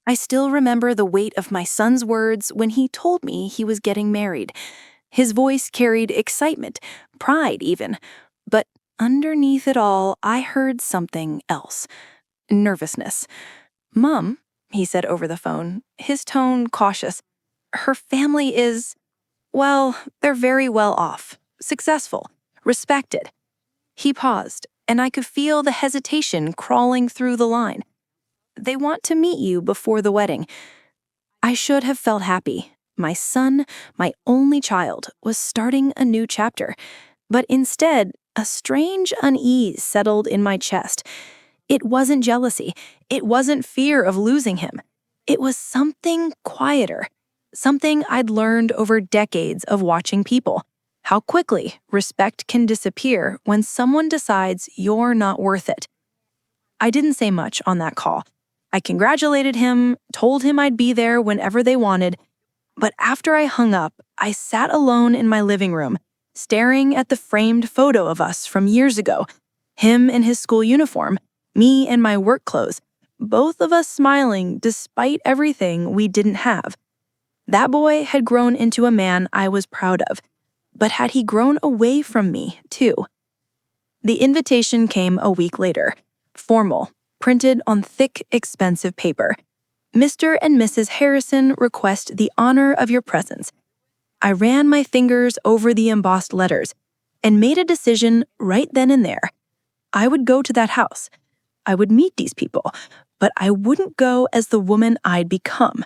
I still remember the weight of my son's words when he told me he was getting married. His voice carried excitement, pride even. But underneath it all, I heard something else. Nervousness. "Mom," he said over the phone, his tone cautious. "Her family is, well, they're very well off, successful, respected." He paused, and I could feel the hesitation crawling through the line. "They want to meet you before the wedding." I should have felt happy. My son, my only child, was starting a new chapter. But instead, a strange unease settled in my chest. It wasn't jealousy. It wasn't fear of losing him. It was something quieter, something I'd learned over decades of watching people. How quickly respect can disappear when someone decides you're not worth it. I didn't say much on that call. I congratulated him, told him I'd be there whenever they wanted, but after I hung up, I sat alone in my living room, staring at the framed photo of us from years ago, him in his school uniform, me in my work clothes, both of us smiling despite everything we didn't have. That boy had grown into a man I was proud of, but had he grown away from me, too? The invitation came a week later, formal, printed on thick, expensive paper. "Mr. and Mrs. Harrison request the honor of your presence." I ran my fingers over the embossed letters and made a decision right then and there. I would go to that house. I would meet these people, but I wouldn't go as the woman I'd become.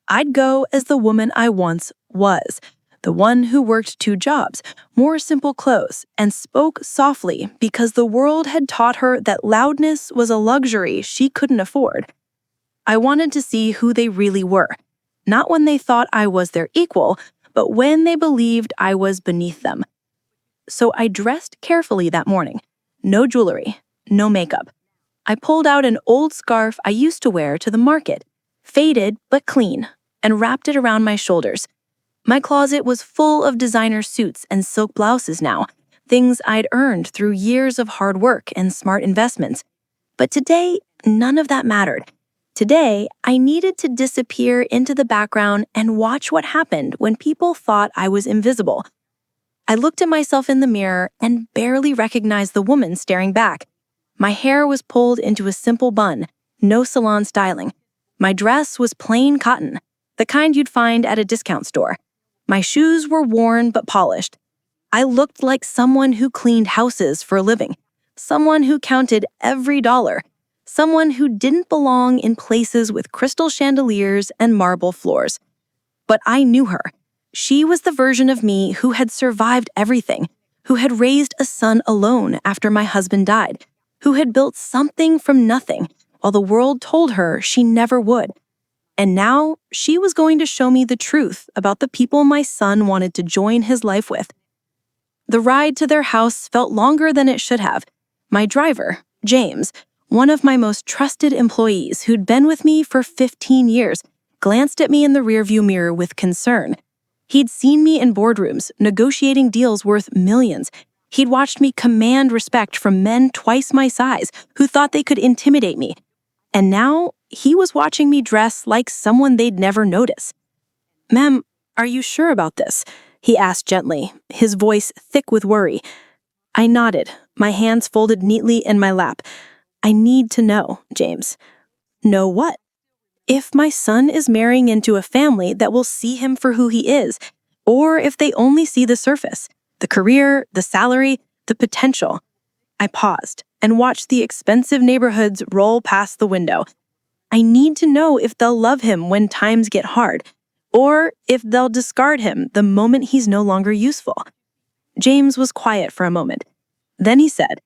I'd go as the woman I once was, the one who worked 2 jobs, wore simple clothes, and spoke softly because the world had taught her that loudness was a luxury she couldn't afford. I wanted to see who they really were, not when they thought I was their equal, but when they believed I was beneath them. So I dressed carefully that morning. No jewelry, no makeup. I pulled out an old scarf I used to wear to the market, faded but clean, and wrapped it around my shoulders. My closet was full of designer suits and silk blouses now, things I'd earned through years of hard work and smart investments. But today, none of that mattered. Today, I needed to disappear into the background and watch what happened when people thought I was invisible. I looked at myself in the mirror and barely recognized the woman staring back. My hair was pulled into a simple bun, no salon styling. My dress was plain cotton, the kind you'd find at a discount store. My shoes were worn but polished. I looked like someone who cleaned houses for a living, someone who counted every dollar, someone who didn't belong in places with crystal chandeliers and marble floors. But I knew her. She was the version of me who had survived everything, who had raised a son alone after my husband died, who had built something from nothing while the world told her she never would. And now she was going to show me the truth about the people my son wanted to join his life with. The ride to their house felt longer than it should have. My driver, James, one of my most trusted employees who'd been with me for 15 years, glanced at me in the rearview mirror with concern. He'd seen me in boardrooms, negotiating deals worth millions. He'd watched me command respect from men twice my size who thought they could intimidate me. And now he was watching me dress like someone they'd never notice. "Ma'am, are you sure about this?" he asked gently, his voice thick with worry. I nodded, my hands folded neatly in my lap. "I need to know, James." "Know what?" "If my son is marrying into a family that will see him for who he is, or if they only see the surface, the career, the salary, the potential." I paused and watched the expensive neighborhoods roll past the window. I need to know if they'll love him when times get hard, or if they'll discard him the moment he's no longer useful. James was quiet for a moment. Then he said,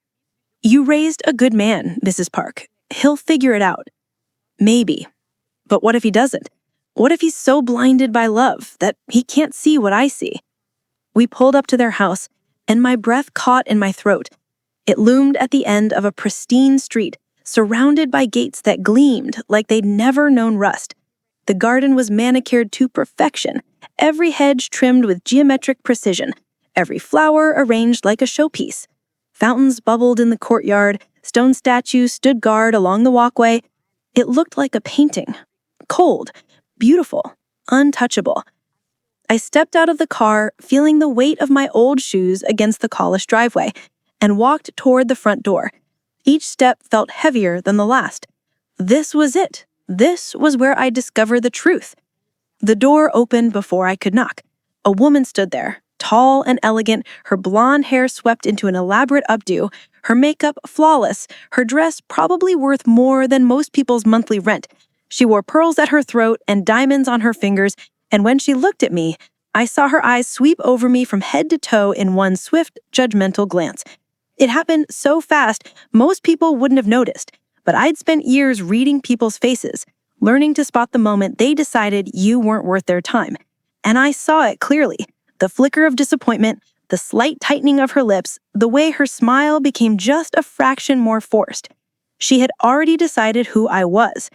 "You raised a good man, Mrs. Park. He'll figure it out." "Maybe. But what if he doesn't? What if he's so blinded by love that he can't see what I see?" We pulled up to their house, and my breath caught in my throat. It loomed at the end of a pristine street, surrounded by gates that gleamed like they'd never known rust. The garden was manicured to perfection, every hedge trimmed with geometric precision, every flower arranged like a showpiece. Fountains bubbled in the courtyard, stone statues stood guard along the walkway. It looked like a painting. cold, beautiful, untouchable. I stepped out of the car, feeling the weight of my old shoes against the polished driveway, and walked toward the front door. Each step felt heavier than the last. This was it. This was where I discovered the truth. The door opened before I could knock. A woman stood there, tall and elegant, her blonde hair swept into an elaborate updo, her makeup flawless, her dress probably worth more than most people's monthly rent. She wore pearls at her throat and diamonds on her fingers, and when she looked at me, I saw her eyes sweep over me from head to toe in one swift, judgmental glance. It happened so fast, most people wouldn't have noticed, but I'd spent years reading people's faces, learning to spot the moment they decided you weren't worth their time. And I saw it clearly. The flicker of disappointment, the slight tightening of her lips, the way her smile became just a fraction more forced. She had already decided who I was.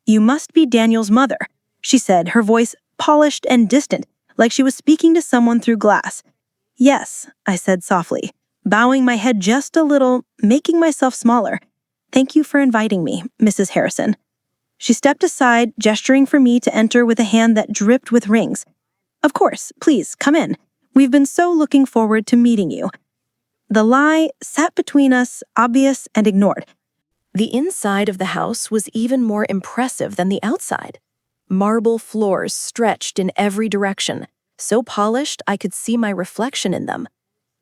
"You must be Daniel's mother," she said, her voice polished and distant, like she was speaking to someone through glass. "Yes," I said softly, bowing my head just a little, making myself smaller. "Thank you for inviting me, Mrs. Harrison." She stepped aside, gesturing for me to enter with a hand that dripped with rings. "Of course, please, come in. We've been so looking forward to meeting you." The lie sat between us, obvious and ignored. The inside of the house was even more impressive than the outside. Marble floors stretched in every direction, so polished I could see my reflection in them.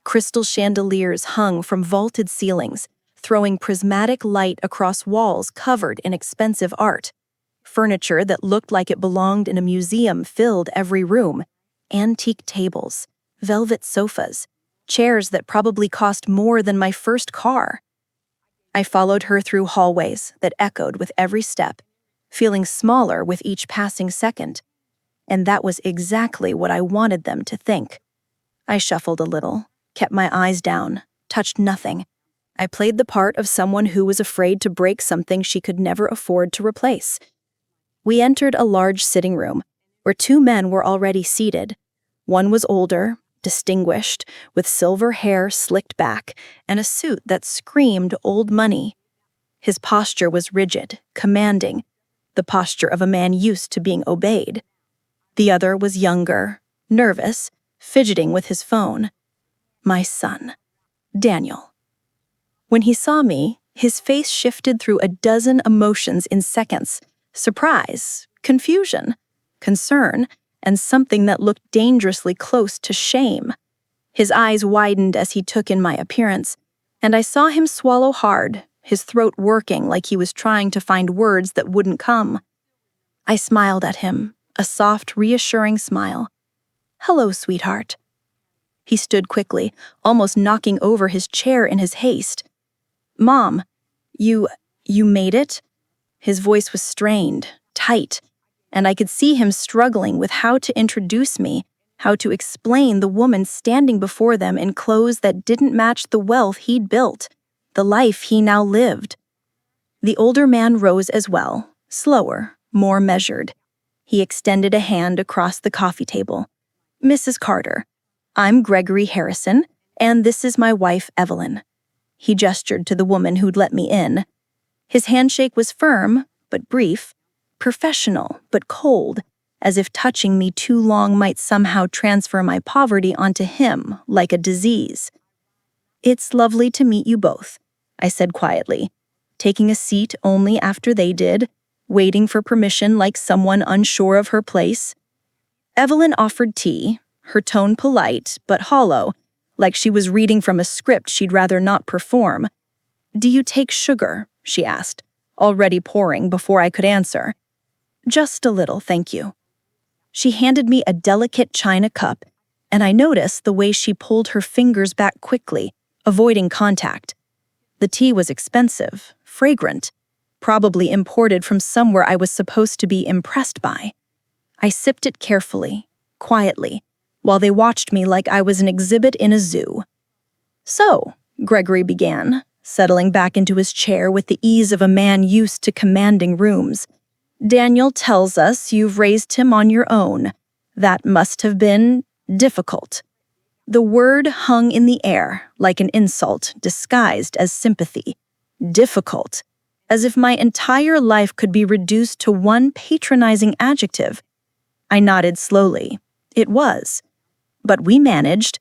Crystal chandeliers hung from vaulted ceilings, throwing prismatic light across walls covered in expensive art. Furniture that looked like it belonged in a museum filled every room. Antique tables, velvet sofas, chairs that probably cost more than my first car. I followed her through hallways that echoed with every step, feeling smaller with each passing second. And that was exactly what I wanted them to think. I shuffled a little, kept my eyes down, touched nothing. I played the part of someone who was afraid to break something she could never afford to replace. We entered a large sitting room, where two men were already seated. One was older, distinguished, with silver hair slicked back and a suit that screamed old money. His posture was rigid, commanding, the posture of a man used to being obeyed. The other was younger, nervous, fidgeting with his phone. My son, Daniel. When he saw me, his face shifted through a dozen emotions in seconds: surprise, confusion, concern, and something that looked dangerously close to shame. His eyes widened as he took in my appearance, and I saw him swallow hard, his throat working like he was trying to find words that wouldn't come. I smiled at him, a soft, reassuring smile. "Hello, sweetheart." He stood quickly, almost knocking over his chair in his haste. "Mom, you made it?" His voice was strained, tight, and I could see him struggling with how to introduce me, how to explain the woman standing before them in clothes that didn't match the wealth he'd built, the life he now lived. The older man rose as well, slower, more measured. He extended a hand across the coffee table. "Mrs. Carter, I'm Gregory Harrison, and this is my wife, Evelyn." He gestured to the woman who'd let me in. His handshake was firm, but brief, professional, but cold, as if touching me too long might somehow transfer my poverty onto him like a disease. "It's lovely to meet you both," I said quietly, taking a seat only after they did, waiting for permission like someone unsure of her place. Evelyn offered tea, her tone polite but hollow, like she was reading from a script she'd rather not perform. "Do you take sugar?" she asked, already pouring before I could answer. "Just a little, thank you." She handed me a delicate china cup, and I noticed the way she pulled her fingers back quickly, avoiding contact. The tea was expensive, fragrant, probably imported from somewhere I was supposed to be impressed by. I sipped it carefully, quietly, while they watched me like I was an exhibit in a zoo. "So," Gregory began, settling back into his chair with the ease of a man used to commanding rooms, "Daniel tells us you've raised him on your own. That must have been difficult." The word hung in the air like an insult disguised as sympathy. Difficult. as if my entire life could be reduced to one patronizing adjective. I nodded slowly. It was. But we managed.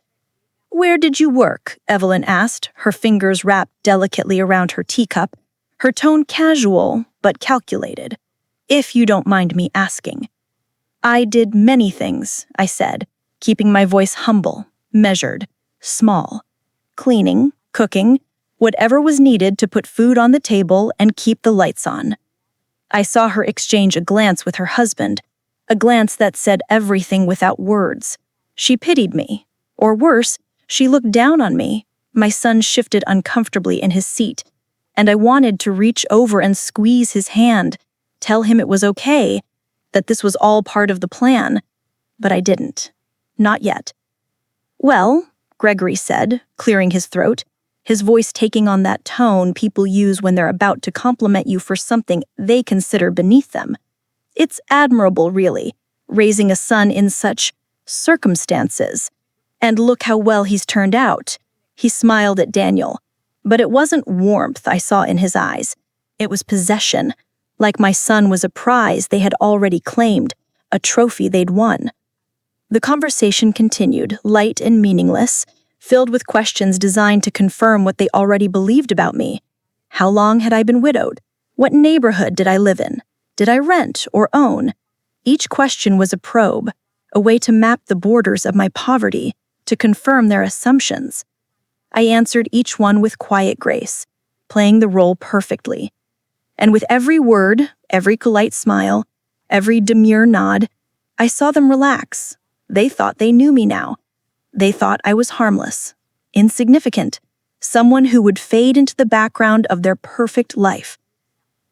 "Where did you work?" Evelyn asked, her fingers wrapped delicately around her teacup, her tone casual but calculated. "If you don't mind me asking." "I did many things," I said, keeping my voice humble, measured, small. Cleaning, cooking, whatever was needed to put food on the table and keep the lights on. I saw her exchange a glance with her husband, a glance that said everything without words. She pitied me. Or worse, she looked down on me. My son shifted uncomfortably in his seat, and I wanted to reach over and squeeze his hand, tell him it was okay, that this was all part of the plan. But I didn't. Not yet. "Well," Gregory said, clearing his throat, his voice taking on that tone people use when they're about to compliment you for something they consider beneath them. "It's admirable, really, raising a son in such circumstances. And look how well he's turned out." He smiled at Daniel, but it wasn't warmth I saw in his eyes. It was possession, like my son was a prize they had already claimed, a trophy they'd won. The conversation continued, light and meaningless, filled with questions designed to confirm what they already believed about me. How long had I been widowed? What neighborhood did I live in? Did I rent or own? Each question was a probe, a way to map the borders of my poverty, to confirm their assumptions. I answered each one with quiet grace, playing the role perfectly. And with every word, every polite smile, every demure nod, I saw them relax. They thought they knew me now. They thought I was harmless, insignificant, someone who would fade into the background of their perfect life.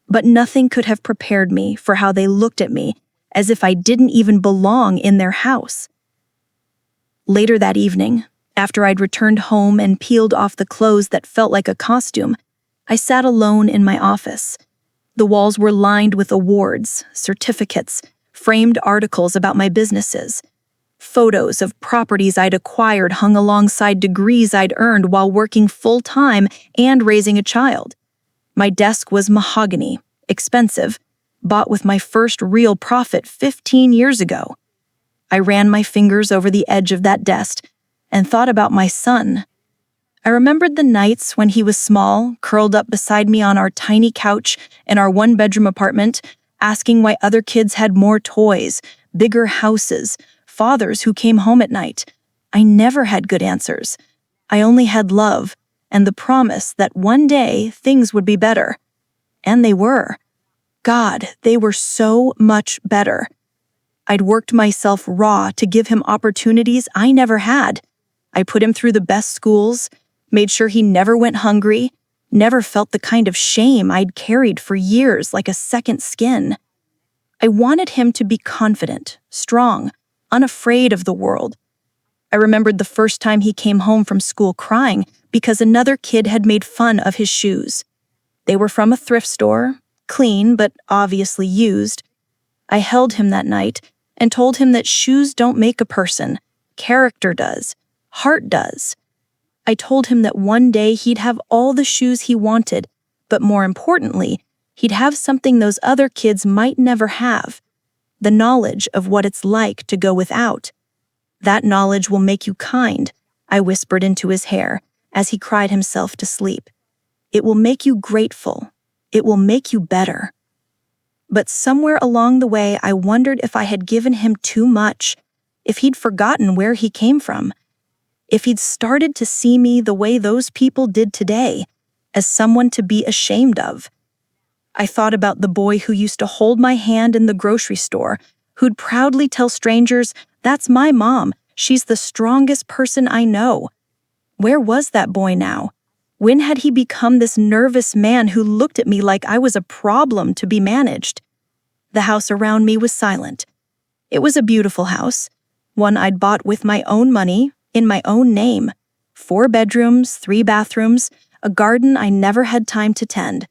But nothing could have prepared me for how they looked at me, as if I didn't even belong in their house. Later that evening, after I'd returned home and peeled off the clothes that felt like a costume, I sat alone in my office. The walls were lined with awards, certificates, framed articles about my businesses. Photos of properties I'd acquired hung alongside degrees I'd earned while working full-time and raising a child. My desk was mahogany, expensive, bought with my first real profit 15 years ago. I ran my fingers over the edge of that desk and thought about my son. I remembered the nights when he was small, curled up beside me on our tiny couch in our one-bedroom apartment, asking why other kids had more toys, bigger houses, fathers who came home at night. I never had good answers. I only had love and the promise that one day things would be better. And they were. God, they were so much better. I'd worked myself raw to give him opportunities I never had. I put him through the best schools, made sure he never went hungry, never felt the kind of shame I'd carried for years like a second skin. I wanted him to be confident, strong, unafraid of the world. I remembered the first time he came home from school crying because another kid had made fun of his shoes. They were from a thrift store, clean but obviously used. I held him that night and told him that shoes don't make a person. Character does. Heart does. I told him that one day he'd have all the shoes he wanted, but more importantly, he'd have something those other kids might never have. The knowledge of what it's like to go without. That knowledge will make you kind, I whispered into his hair as he cried himself to sleep. It will make you grateful. It will make you better. But somewhere along the way, I wondered if I had given him too much, if he'd forgotten where he came from, if he'd started to see me the way those people did today, as someone to be ashamed of. I thought about the boy who used to hold my hand in the grocery store, who'd proudly tell strangers, "That's my mom. She's the strongest person I know." Where was that boy now? When had he become this nervous man who looked at me like I was a problem to be managed? The house around me was silent. It was a beautiful house, one I'd bought with my own money, in my own name. 4 bedrooms, 3 bathrooms, a garden I never had time to tend.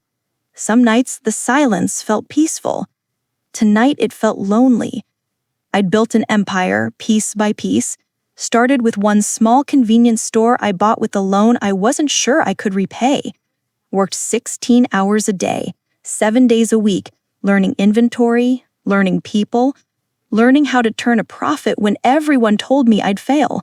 Some nights the silence felt peaceful. Tonight it felt lonely. I'd built an empire, piece by piece, started with one small convenience store I bought with a loan I wasn't sure I could repay, worked 16 hours a day, 7 days a week, learning inventory, learning people, learning how to turn a profit when everyone told me I'd fail.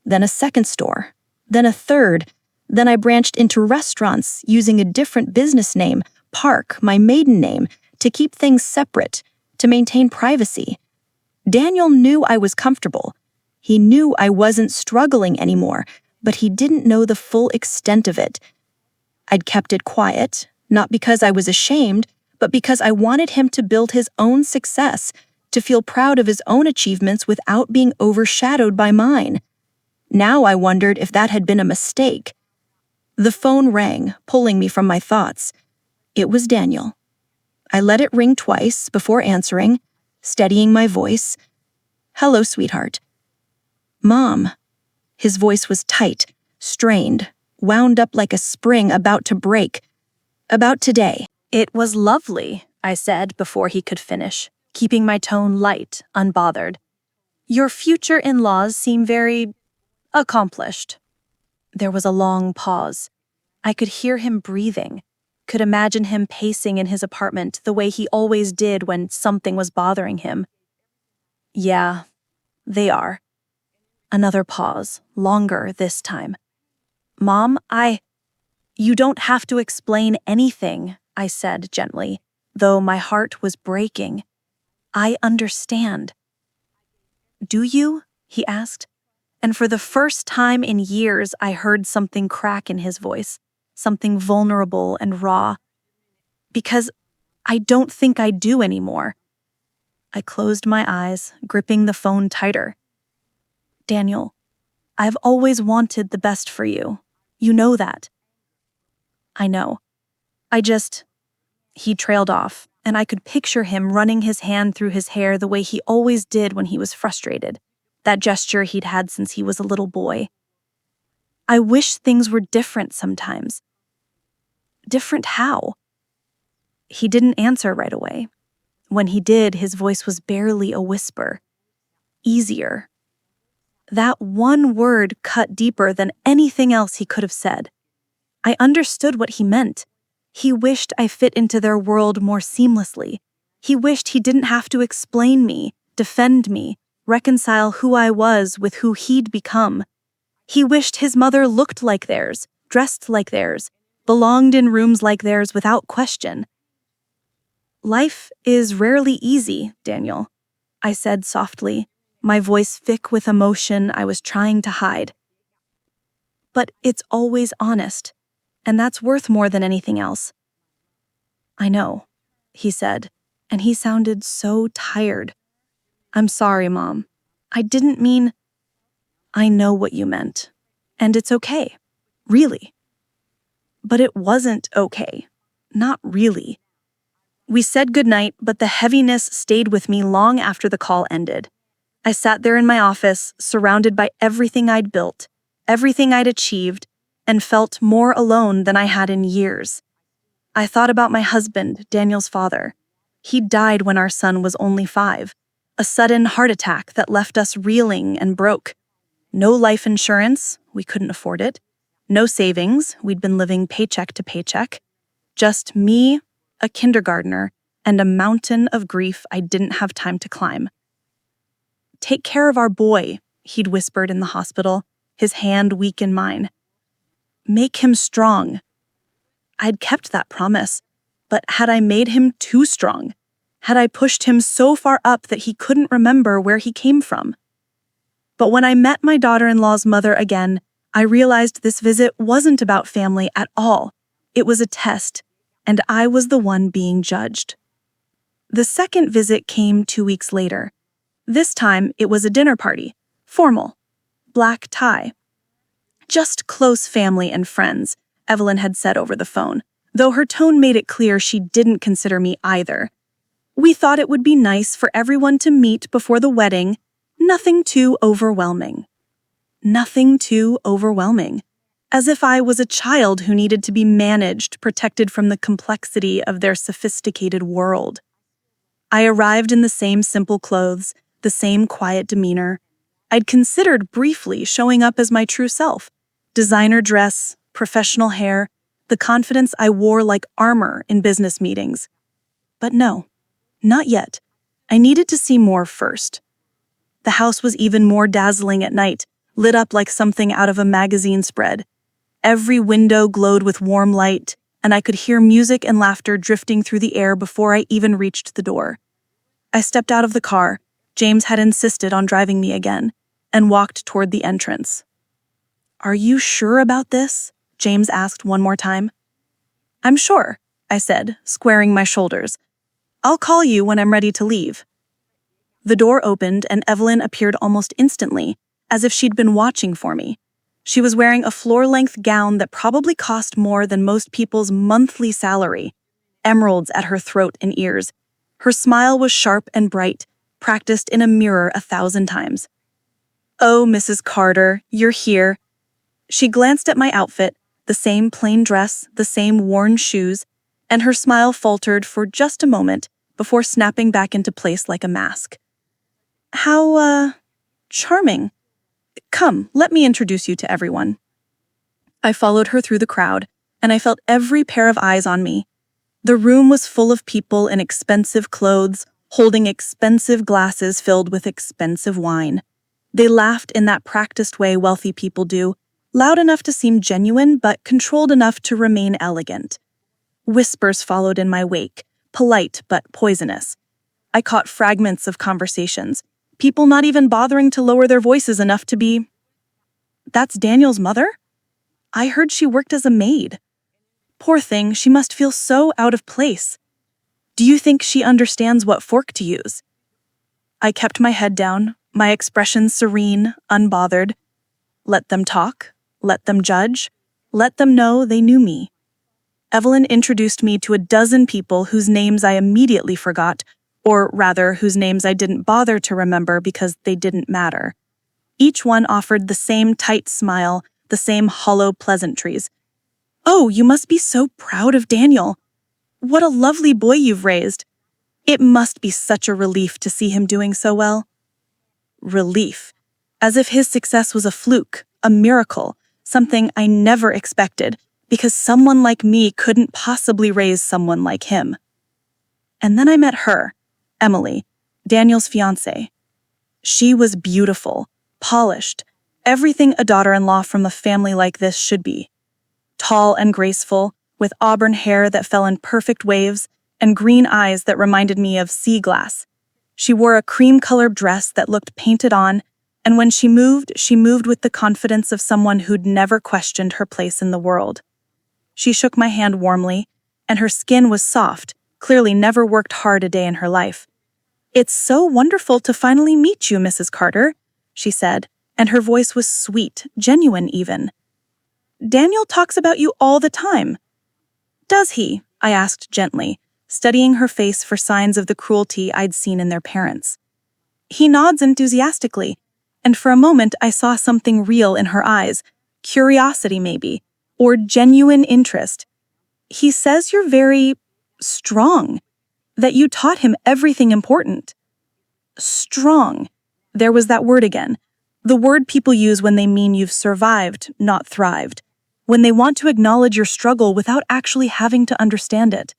Then a second store, then a third, then I branched into restaurants using a different business name, Park, my maiden name, to keep things separate, to maintain privacy. Daniel knew I was comfortable. He knew I wasn't struggling anymore, but he didn't know the full extent of it. I'd kept it quiet, not because I was ashamed, but because I wanted him to build his own success, to feel proud of his own achievements without being overshadowed by mine. Now I wondered if that had been a mistake. The phone rang, pulling me from my thoughts. It was Daniel. I let it ring twice before answering, steadying my voice. "Hello, sweetheart." "Mom." His voice was tight, strained, wound up like a spring about to break. "About today." "It was lovely," I said before he could finish, keeping my tone light, unbothered. "Your future in-laws seem very accomplished." There was a long pause. I could hear him breathing, could imagine him pacing in his apartment the way he always did when something was bothering him. "Yeah, they are." Another pause, longer this time. "Mom, You don't have to explain anything," I said gently, though my heart was breaking. "I understand." "Do you?" he asked. And for the first time in years, I heard something crack in his voice, something vulnerable and raw. "Because I don't think I do anymore." I closed my eyes, gripping the phone tighter. "Daniel, I've always wanted the best for you. You know that." "I know. He trailed off, and I could picture him running his hand through his hair the way he always did when he was frustrated, that gesture he'd had since he was a little boy. "I wish things were different sometimes." "Different how?" He didn't answer right away. When he did, his voice was barely a whisper. "Easier." That one word cut deeper than anything else he could have said. I understood what he meant. He wished I fit into their world more seamlessly. He wished he didn't have to explain me, defend me, reconcile who I was with who he'd become. He wished his mother looked like theirs, dressed like theirs, belonged in rooms like theirs without question. "Life is rarely easy, Daniel," I said softly, my voice thick with emotion I was trying to hide. "But it's always honest, and that's worth more than anything else." "I know," he said, and he sounded so tired. "I'm sorry, Mom. I didn't mean—" "I know what you meant, and it's okay, really." But it wasn't okay. Not really. We said goodnight, but the heaviness stayed with me long after the call ended. I sat there in my office, surrounded by everything I'd built, everything I'd achieved, and felt more alone than I had in years. I thought about my husband, Daniel's father. He died when our son was only 5, a sudden heart attack that left us reeling and broke. No life insurance, we couldn't afford it. No savings, we'd been living paycheck to paycheck. Just me, a kindergartner, and a mountain of grief I didn't have time to climb. "Take care of our boy," he'd whispered in the hospital, his hand weak in mine. "Make him strong." I'd kept that promise, but had I made him too strong? Had I pushed him so far up that he couldn't remember where he came from? But when I met my daughter-in-law's mother again, I realized this visit wasn't about family at all. It was a test, and I was the one being judged. The second visit came 2 weeks later. This time, it was a dinner party, formal, black tie. "Just close family and friends," Evelyn had said over the phone, though her tone made it clear she didn't consider me either. "We thought it would be nice for everyone to meet before the wedding. Nothing too overwhelming." Nothing too overwhelming. As if I was a child who needed to be managed, protected from the complexity of their sophisticated world. I arrived in the same simple clothes, the same quiet demeanor. I'd considered briefly showing up as my true self. Designer dress, professional hair, the confidence I wore like armor in business meetings. But no, not yet. I needed to see more first. The house was even more dazzling at night, lit up like something out of a magazine spread. Every window glowed with warm light, and I could hear music and laughter drifting through the air before I even reached the door. I stepped out of the car. James had insisted on driving me again, and walked toward the entrance. "Are you sure about this?" James asked one more time. "I'm sure," I said, squaring my shoulders. "I'll call you when I'm ready to leave." The door opened and Evelyn appeared almost instantly, as if she'd been watching for me. She was wearing a floor-length gown that probably cost more than most people's monthly salary, emeralds at her throat and ears. Her smile was sharp and bright, practiced in a mirror 1,000 times. "Oh, Mrs. Carter, you're here." She glanced at my outfit, the same plain dress, the same worn shoes, and her smile faltered for just a moment before snapping back into place like a mask. "How, charming. Come, let me introduce you to everyone." I followed her through the crowd, and I felt every pair of eyes on me. The room was full of people in expensive clothes, holding expensive glasses filled with expensive wine. They laughed in that practiced way wealthy people do, loud enough to seem genuine but controlled enough to remain elegant. Whispers followed in my wake, polite but poisonous. I caught fragments of conversations, people not even bothering to lower their voices enough to be, "That's Daniel's mother? I heard she worked as a maid. Poor thing, she must feel so out of place. Do you think she understands what fork to use?" I kept my head down, my expression serene, unbothered. Let them talk, let them judge, let them know they knew me. Evelyn introduced me to a dozen people whose names I immediately forgot, or rather, whose names I didn't bother to remember because they didn't matter. Each one offered the same tight smile, the same hollow pleasantries. "Oh, you must be so proud of Daniel. What a lovely boy you've raised. It must be such a relief to see him doing so well." Relief. As if his success was a fluke, a miracle, something I never expected, because someone like me couldn't possibly raise someone like him. And then I met her, Emily, Daniel's fiancée. She was beautiful, polished, everything a daughter-in-law from a family like this should be. Tall and graceful, with auburn hair that fell in perfect waves and green eyes that reminded me of sea glass. She wore a cream-colored dress that looked painted on, and when she moved with the confidence of someone who'd never questioned her place in the world. She shook my hand warmly, and her skin was soft, clearly never worked hard a day in her life. "It's so wonderful to finally meet you, Mrs. Carter," she said, and her voice was sweet, genuine even. "Daniel talks about you all the time." "Does he?" I asked gently, studying her face for signs of the cruelty I'd seen in their parents. He nods enthusiastically, and for a moment I saw something real in her eyes, curiosity maybe, or genuine interest. "He says you're very strong, that you taught him everything important." Strong. There was that word again. The word people use when they mean you've survived, not thrived. When they want to acknowledge your struggle without actually having to understand it.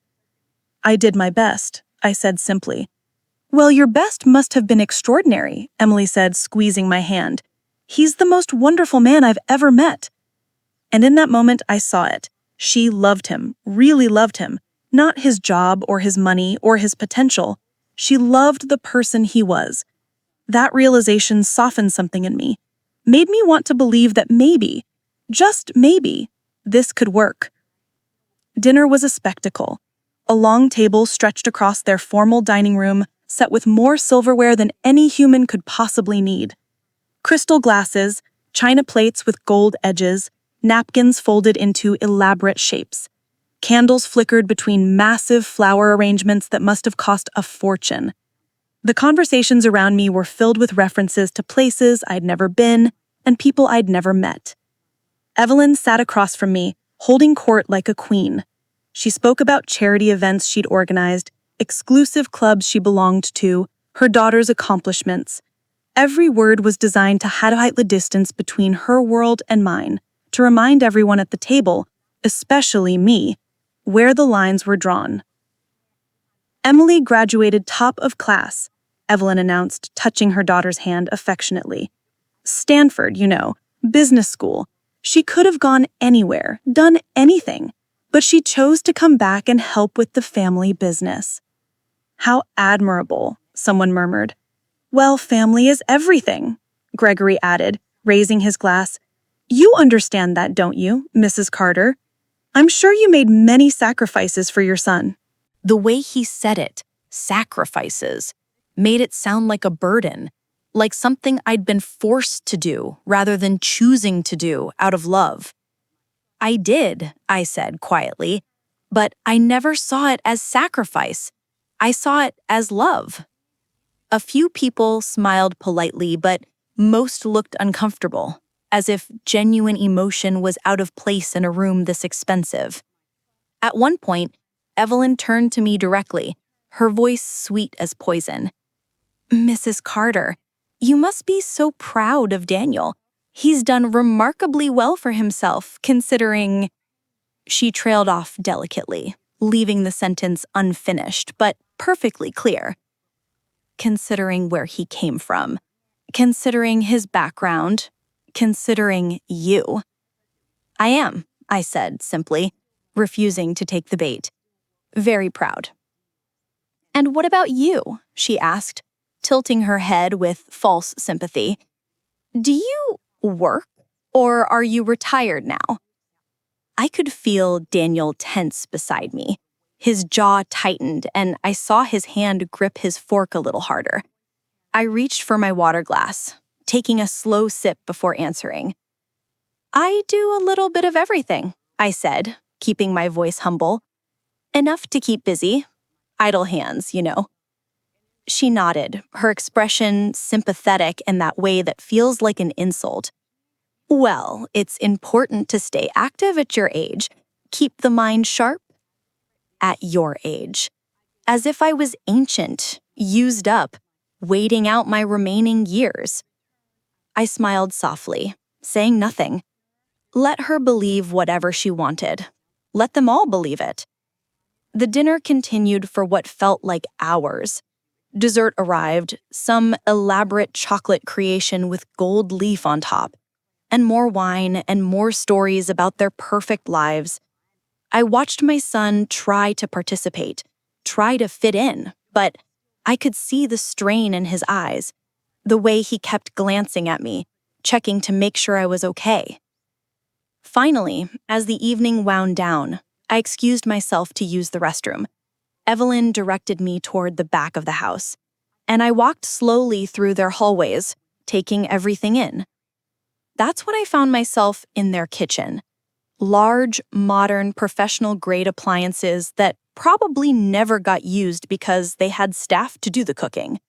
"I did my best," I said simply. "Well, your best must have been extraordinary," Emily said, squeezing my hand. "He's the most wonderful man I've ever met." And in that moment, I saw it. She loved him, really loved him. Not his job or his money or his potential. She loved the person he was. That realization softened something in me, made me want to believe that maybe, just maybe, this could work. Dinner was a spectacle. A long table stretched across their formal dining room, set with more silverware than any human could possibly need. Crystal glasses, china plates with gold edges, napkins folded into elaborate shapes. Candles flickered between massive flower arrangements that must have cost a fortune. The conversations around me were filled with references to places I'd never been and people I'd never met. Evelyn sat across from me, holding court like a queen. She spoke about charity events she'd organized, exclusive clubs she belonged to, her daughter's accomplishments. Every word was designed to highlight the distance between her world and mine, to remind everyone at the table especially me, where the lines were drawn. Emily graduated top of class, Evelyn announced, touching her daughter's hand affectionately. Stanford, business school. She could have gone anywhere, done anything, but she chose to come back and help with the family business. How admirable, someone murmured. Well, family is everything, Gregory added, raising his glass. You understand that, don't you, Mrs. Carter? I'm sure you made many sacrifices for your son. The way he said it, sacrifices, made it sound like a burden, like something I'd been forced to do rather than choosing to do out of love. I did, I said quietly, but I never saw it as sacrifice. I saw it as love. A few people smiled politely, but most looked uncomfortable, as if genuine emotion was out of place in a room this expensive. At one point, Evelyn turned to me directly, her voice sweet as poison. Mrs. Carter, you must be so proud of Daniel. He's done remarkably well for himself, considering... She trailed off delicately, leaving the sentence unfinished, but perfectly clear. Considering where he came from, considering his background, considering you. I am, I said simply, refusing to take the bait. Very proud. And what about you? She asked, tilting her head with false sympathy. Do you work, or are you retired now? I could feel Daniel tense beside me. His jaw tightened, and I saw his hand grip his fork a little harder. I reached for my water glass, taking a slow sip before answering. I do a little bit of everything, I said, keeping my voice humble. Enough to keep busy. Idle hands, She nodded, her expression sympathetic in that way that feels like an insult. Well, it's important to stay active at your age. Keep the mind sharp. At your age. As if I was ancient, used up, waiting out my remaining years. I smiled softly, saying nothing. Let her believe whatever she wanted. Let them all believe it. The dinner continued for what felt like hours. Dessert arrived, some elaborate chocolate creation with gold leaf on top, and more wine and more stories about their perfect lives. I watched my son try to participate, try to fit in, but I could see the strain in his eyes, the way he kept glancing at me, checking to make sure I was okay. Finally, as the evening wound down, I excused myself to use the restroom. Evelyn directed me toward the back of the house, and I walked slowly through their hallways, taking everything in. That's when I found myself in their kitchen. Large, modern, professional-grade appliances that probably never got used because they had staff to do the cooking.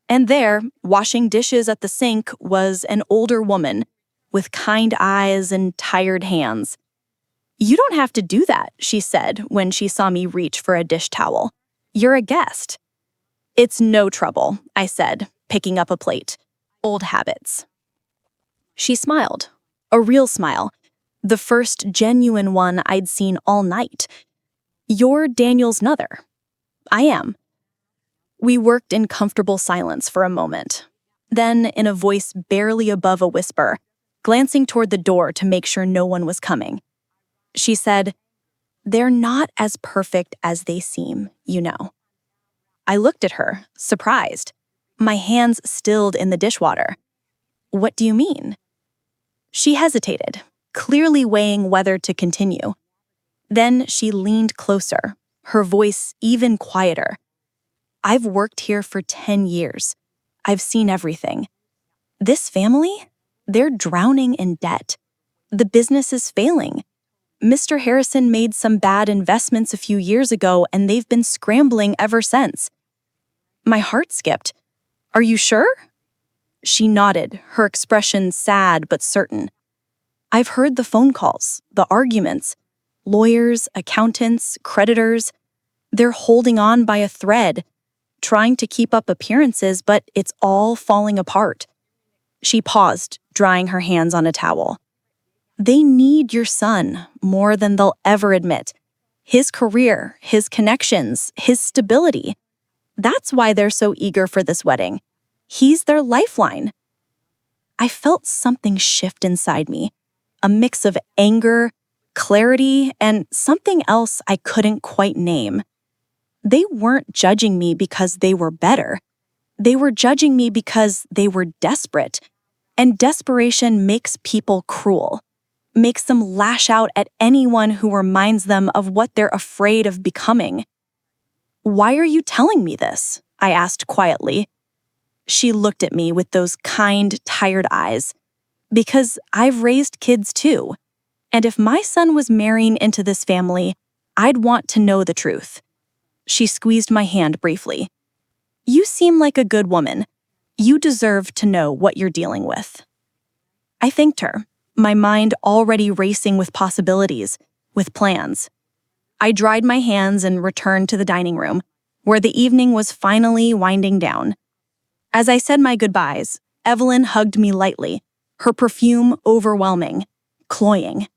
And there, washing dishes at the sink, was an older woman with kind eyes and tired hands. You don't have to do that, she said when she saw me reach for a dish towel. You're a guest. It's no trouble, I said, picking up a plate. Old habits. She smiled, a real smile, the first genuine one I'd seen all night. You're Daniel's mother. I am. We worked in comfortable silence for a moment. Then, in a voice barely above a whisper, glancing toward the door to make sure no one was coming, she said, They're not as perfect as they seem, I looked at her, surprised, my hands stilled in the dishwater. What do you mean? She hesitated, clearly weighing whether to continue. Then she leaned closer, her voice even quieter. I've worked here for 10 years. I've seen everything. This family? They're drowning in debt. The business is failing. Mr. Harrison made some bad investments a few years ago, and they've been scrambling ever since. My heart skipped. Are you sure? She nodded, her expression sad but certain. I've heard the phone calls, the arguments. Lawyers, accountants, creditors. They're holding on by a thread, trying to keep up appearances, but it's all falling apart. She paused, drying her hands on a towel. They need your son more than they'll ever admit. His career, his connections, his stability. That's why they're so eager for this wedding. He's their lifeline. I felt something shift inside me, a mix of anger, clarity, and something else I couldn't quite name. They weren't judging me because they were better. They were judging me because they were desperate. And desperation makes people cruel, makes them lash out at anyone who reminds them of what they're afraid of becoming. "Why are you telling me this?" I asked quietly. She looked at me with those kind, tired eyes. "Because I've raised kids too. And if my son was marrying into this family, I'd want to know the truth." She squeezed my hand briefly. "You seem like a good woman. You deserve to know what you're dealing with." I thanked her, my mind already racing with possibilities, with plans. I dried my hands and returned to the dining room, where the evening was finally winding down. As I said my goodbyes, Evelyn hugged me lightly, her perfume overwhelming, cloying.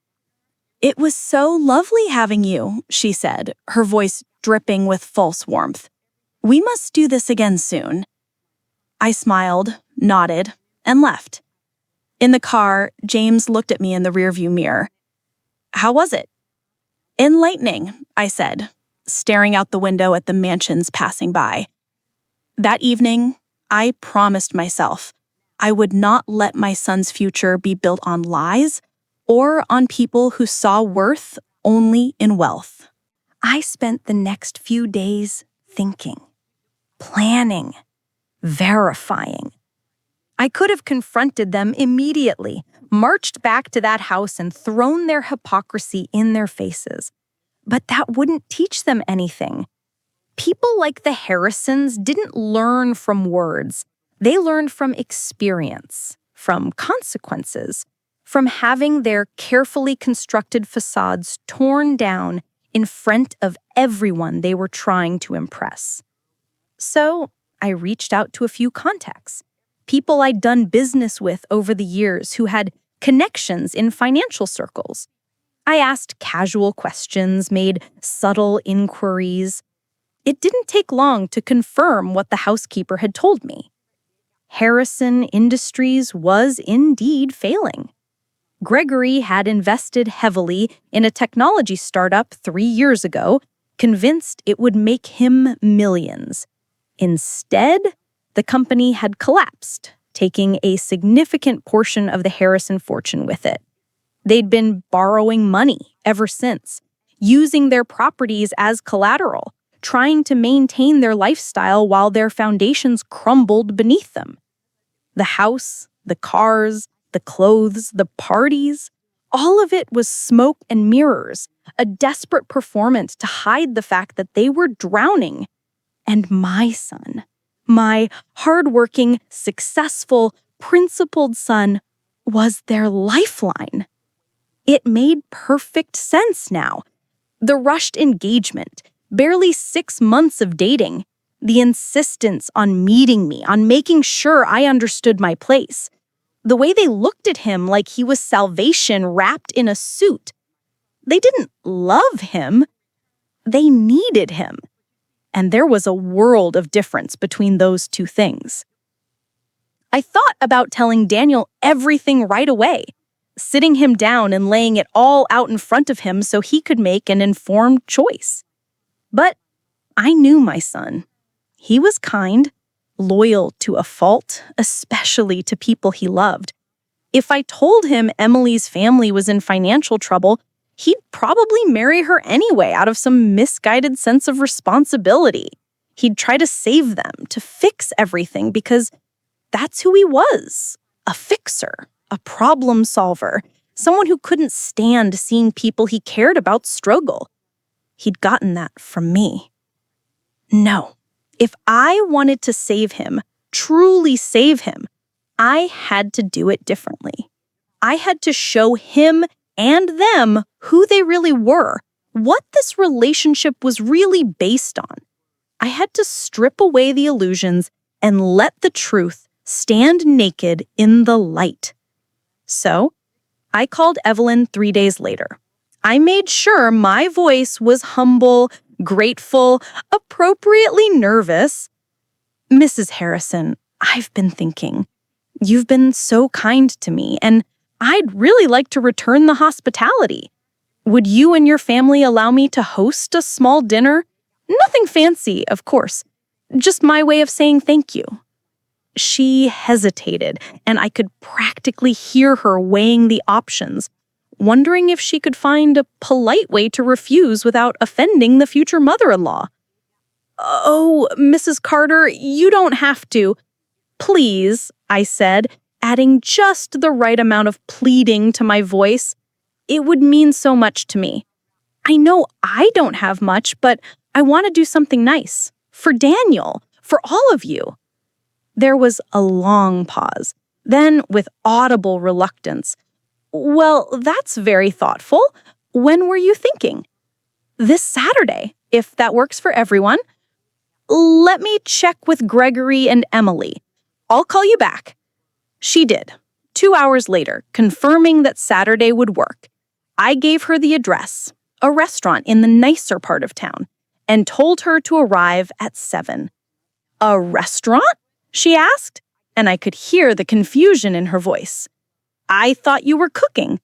"It was so lovely having you," she said, her voice dripping with false warmth. "We must do this again soon." I smiled, nodded, and left. In the car, James looked at me in the rearview mirror. "How was it?" "Enlightening," I said, staring out the window at the mansions passing by. That evening, I promised myself I would not let my son's future be built on lies or on people who saw worth only in wealth. I spent the next few days thinking, planning, verifying. I could have confronted them immediately, marched back to that house and thrown their hypocrisy in their faces. But that wouldn't teach them anything. People like the Harrisons didn't learn from words. They learned from experience, from consequences, from having their carefully constructed facades torn down in front of everyone they were trying to impress. So I reached out to a few contacts, people I'd done business with over the years who had connections in financial circles. I asked casual questions, made subtle inquiries. It didn't take long to confirm what the housekeeper had told me. Harrison Industries was indeed failing. Gregory had invested heavily in a technology startup 3 years ago, convinced it would make him millions. Instead, the company had collapsed, taking a significant portion of the Harrison fortune with it. They'd been borrowing money ever since, using their properties as collateral, trying to maintain their lifestyle while their foundations crumbled beneath them. The house, the cars, the clothes, the parties, all of it was smoke and mirrors, a desperate performance to hide the fact that they were drowning. And my son, my hardworking, successful, principled son, was their lifeline. It made perfect sense now. The rushed engagement, barely 6 months of dating, the insistence on meeting me, on making sure I understood my place, the way they looked at him like he was salvation wrapped in a suit. They didn't love him. They needed him. And there was a world of difference between those two things. I thought about telling Daniel everything right away, sitting him down and laying it all out in front of him so he could make an informed choice. But I knew my son. He was kind, loyal to a fault, especially to people he loved. If I told him Emily's family was in financial trouble, he'd probably marry her anyway out of some misguided sense of responsibility. He'd try to save them, to fix everything, because that's who he was. A fixer, a problem solver, someone who couldn't stand seeing people he cared about struggle. He'd gotten that from me. No, if I wanted to save him, truly save him, I had to do it differently. I had to show him and them who they really were, what this relationship was really based on. I had to strip away the illusions and let the truth stand naked in the light. So, I called Evelyn 3 days later. I made sure my voice was humble, grateful, appropriately nervous. Mrs. Harrison, I've been thinking. You've been so kind to me, and I'd really like to return the hospitality. Would you and your family allow me to host a small dinner? Nothing fancy, of course. Just my way of saying thank you. She hesitated, and I could practically hear her weighing the options, wondering if she could find a polite way to refuse without offending the future mother-in-law. "Oh, Mrs. Carter, you don't have to. Please," I said, adding just the right amount of pleading to my voice. "It would mean so much to me. I know I don't have much, but I want to do something nice. For Daniel, for all of you." There was a long pause. Then, with audible reluctance, "Well, that's very thoughtful. When were you thinking?" "This Saturday, if that works for everyone." "Let me check with Gregory and Emily. I'll call you back." She did. 2 hours later, confirming that Saturday would work. I gave her the address, a restaurant in the nicer part of town, and told her to arrive at 7. "A restaurant?" she asked, and I could hear the confusion in her voice. "I thought you were cooking."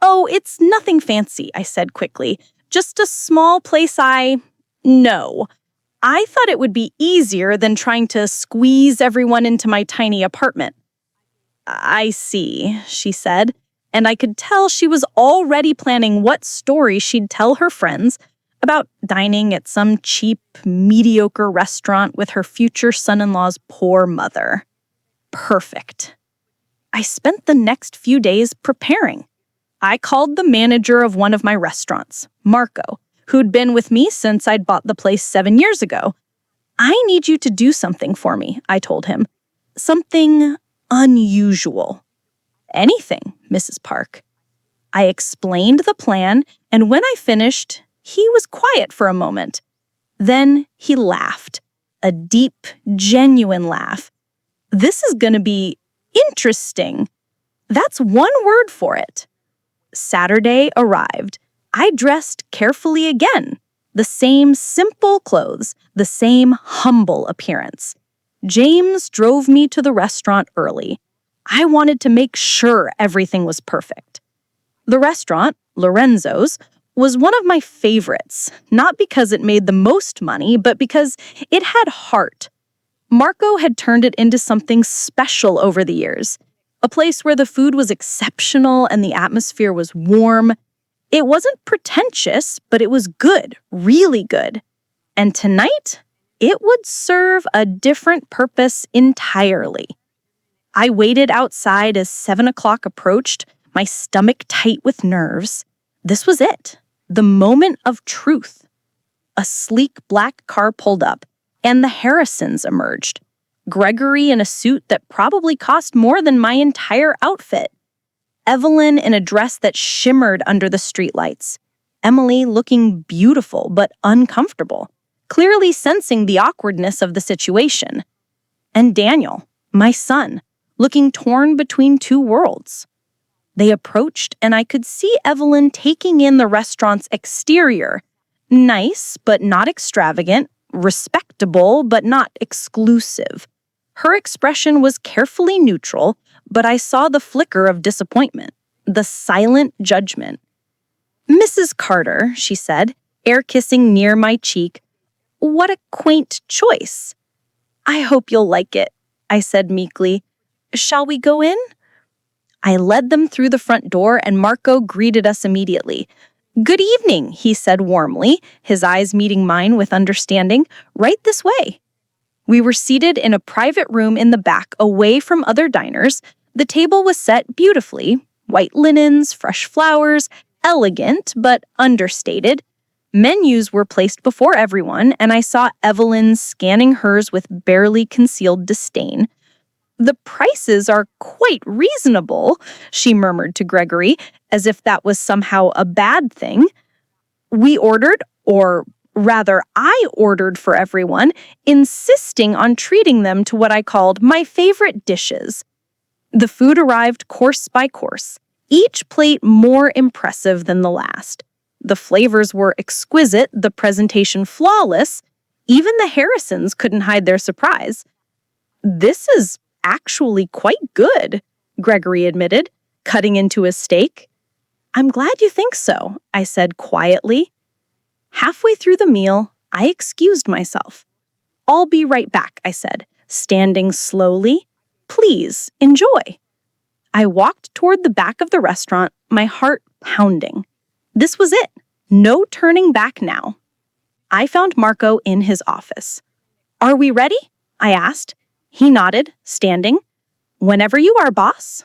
"Oh, it's nothing fancy," I said quickly. "Just a small place No. I thought it would be easier than trying to squeeze everyone into my tiny apartment." "I see," she said, and I could tell she was already planning what story she'd tell her friends about dining at some cheap, mediocre restaurant with her future son-in-law's poor mother. Perfect. I spent the next few days preparing. I called the manager of one of my restaurants, Marco, who'd been with me since I'd bought the place 7 years ago. "I need you to do something for me," I told him. "Something unusual." "Anything, Mrs. Park." I explained the plan, and when I finished, he was quiet for a moment. Then he laughed, a deep, genuine laugh. "This is going to be interesting. That's one word for it." Saturday arrived. I dressed carefully again. The same simple clothes, the same humble appearance. James drove me to the restaurant early. I wanted to make sure everything was perfect. The restaurant, Lorenzo's, was one of my favorites, not because it made the most money, but because it had heart. Marco had turned it into something special over the years, a place where the food was exceptional and the atmosphere was warm. It wasn't pretentious, but it was good, really good. And tonight, it would serve a different purpose entirely. I waited outside as 7 o'clock approached, my stomach tight with nerves. This was it, the moment of truth. A sleek black car pulled up, and the Harrisons emerged. Gregory in a suit that probably cost more than my entire outfit. Evelyn in a dress that shimmered under the streetlights. Emily looking beautiful but uncomfortable, clearly sensing the awkwardness of the situation. And Daniel, my son, looking torn between two worlds. They approached, and I could see Evelyn taking in the restaurant's exterior. Nice, but not extravagant. Respectable, but not exclusive. Her expression was carefully neutral, but I saw the flicker of disappointment, the silent judgment. "Mrs. Carter," she said, air kissing near my cheek, "what a quaint choice." "I hope you'll like it," I said meekly. "Shall we go in?" I led them through the front door, and Marco greeted us immediately. "Good evening," he said warmly, his eyes meeting mine with understanding. "Right this way." We were seated in a private room in the back, away from other diners. The table was set beautifully. White linens, fresh flowers, elegant but understated. Menus were placed before everyone, and I saw Evelyn scanning hers with barely concealed disdain. "The prices are quite reasonable," she murmured to Gregory, as if that was somehow a bad thing. We ordered, or rather, I ordered for everyone, insisting on treating them to what I called my favorite dishes. The food arrived course by course, each plate more impressive than the last. The flavors were exquisite, the presentation flawless. Even the Harrisons couldn't hide their surprise. "This is actually quite good," Gregory admitted, cutting into his steak. "I'm glad you think so," I said quietly. Halfway through the meal, I excused myself. "I'll be right back," I said, standing slowly. "Please, enjoy." I walked toward the back of the restaurant, my heart pounding. This was it. No turning back now. I found Marco in his office. "Are we ready?" I asked. He nodded, standing. "Whenever you are, boss."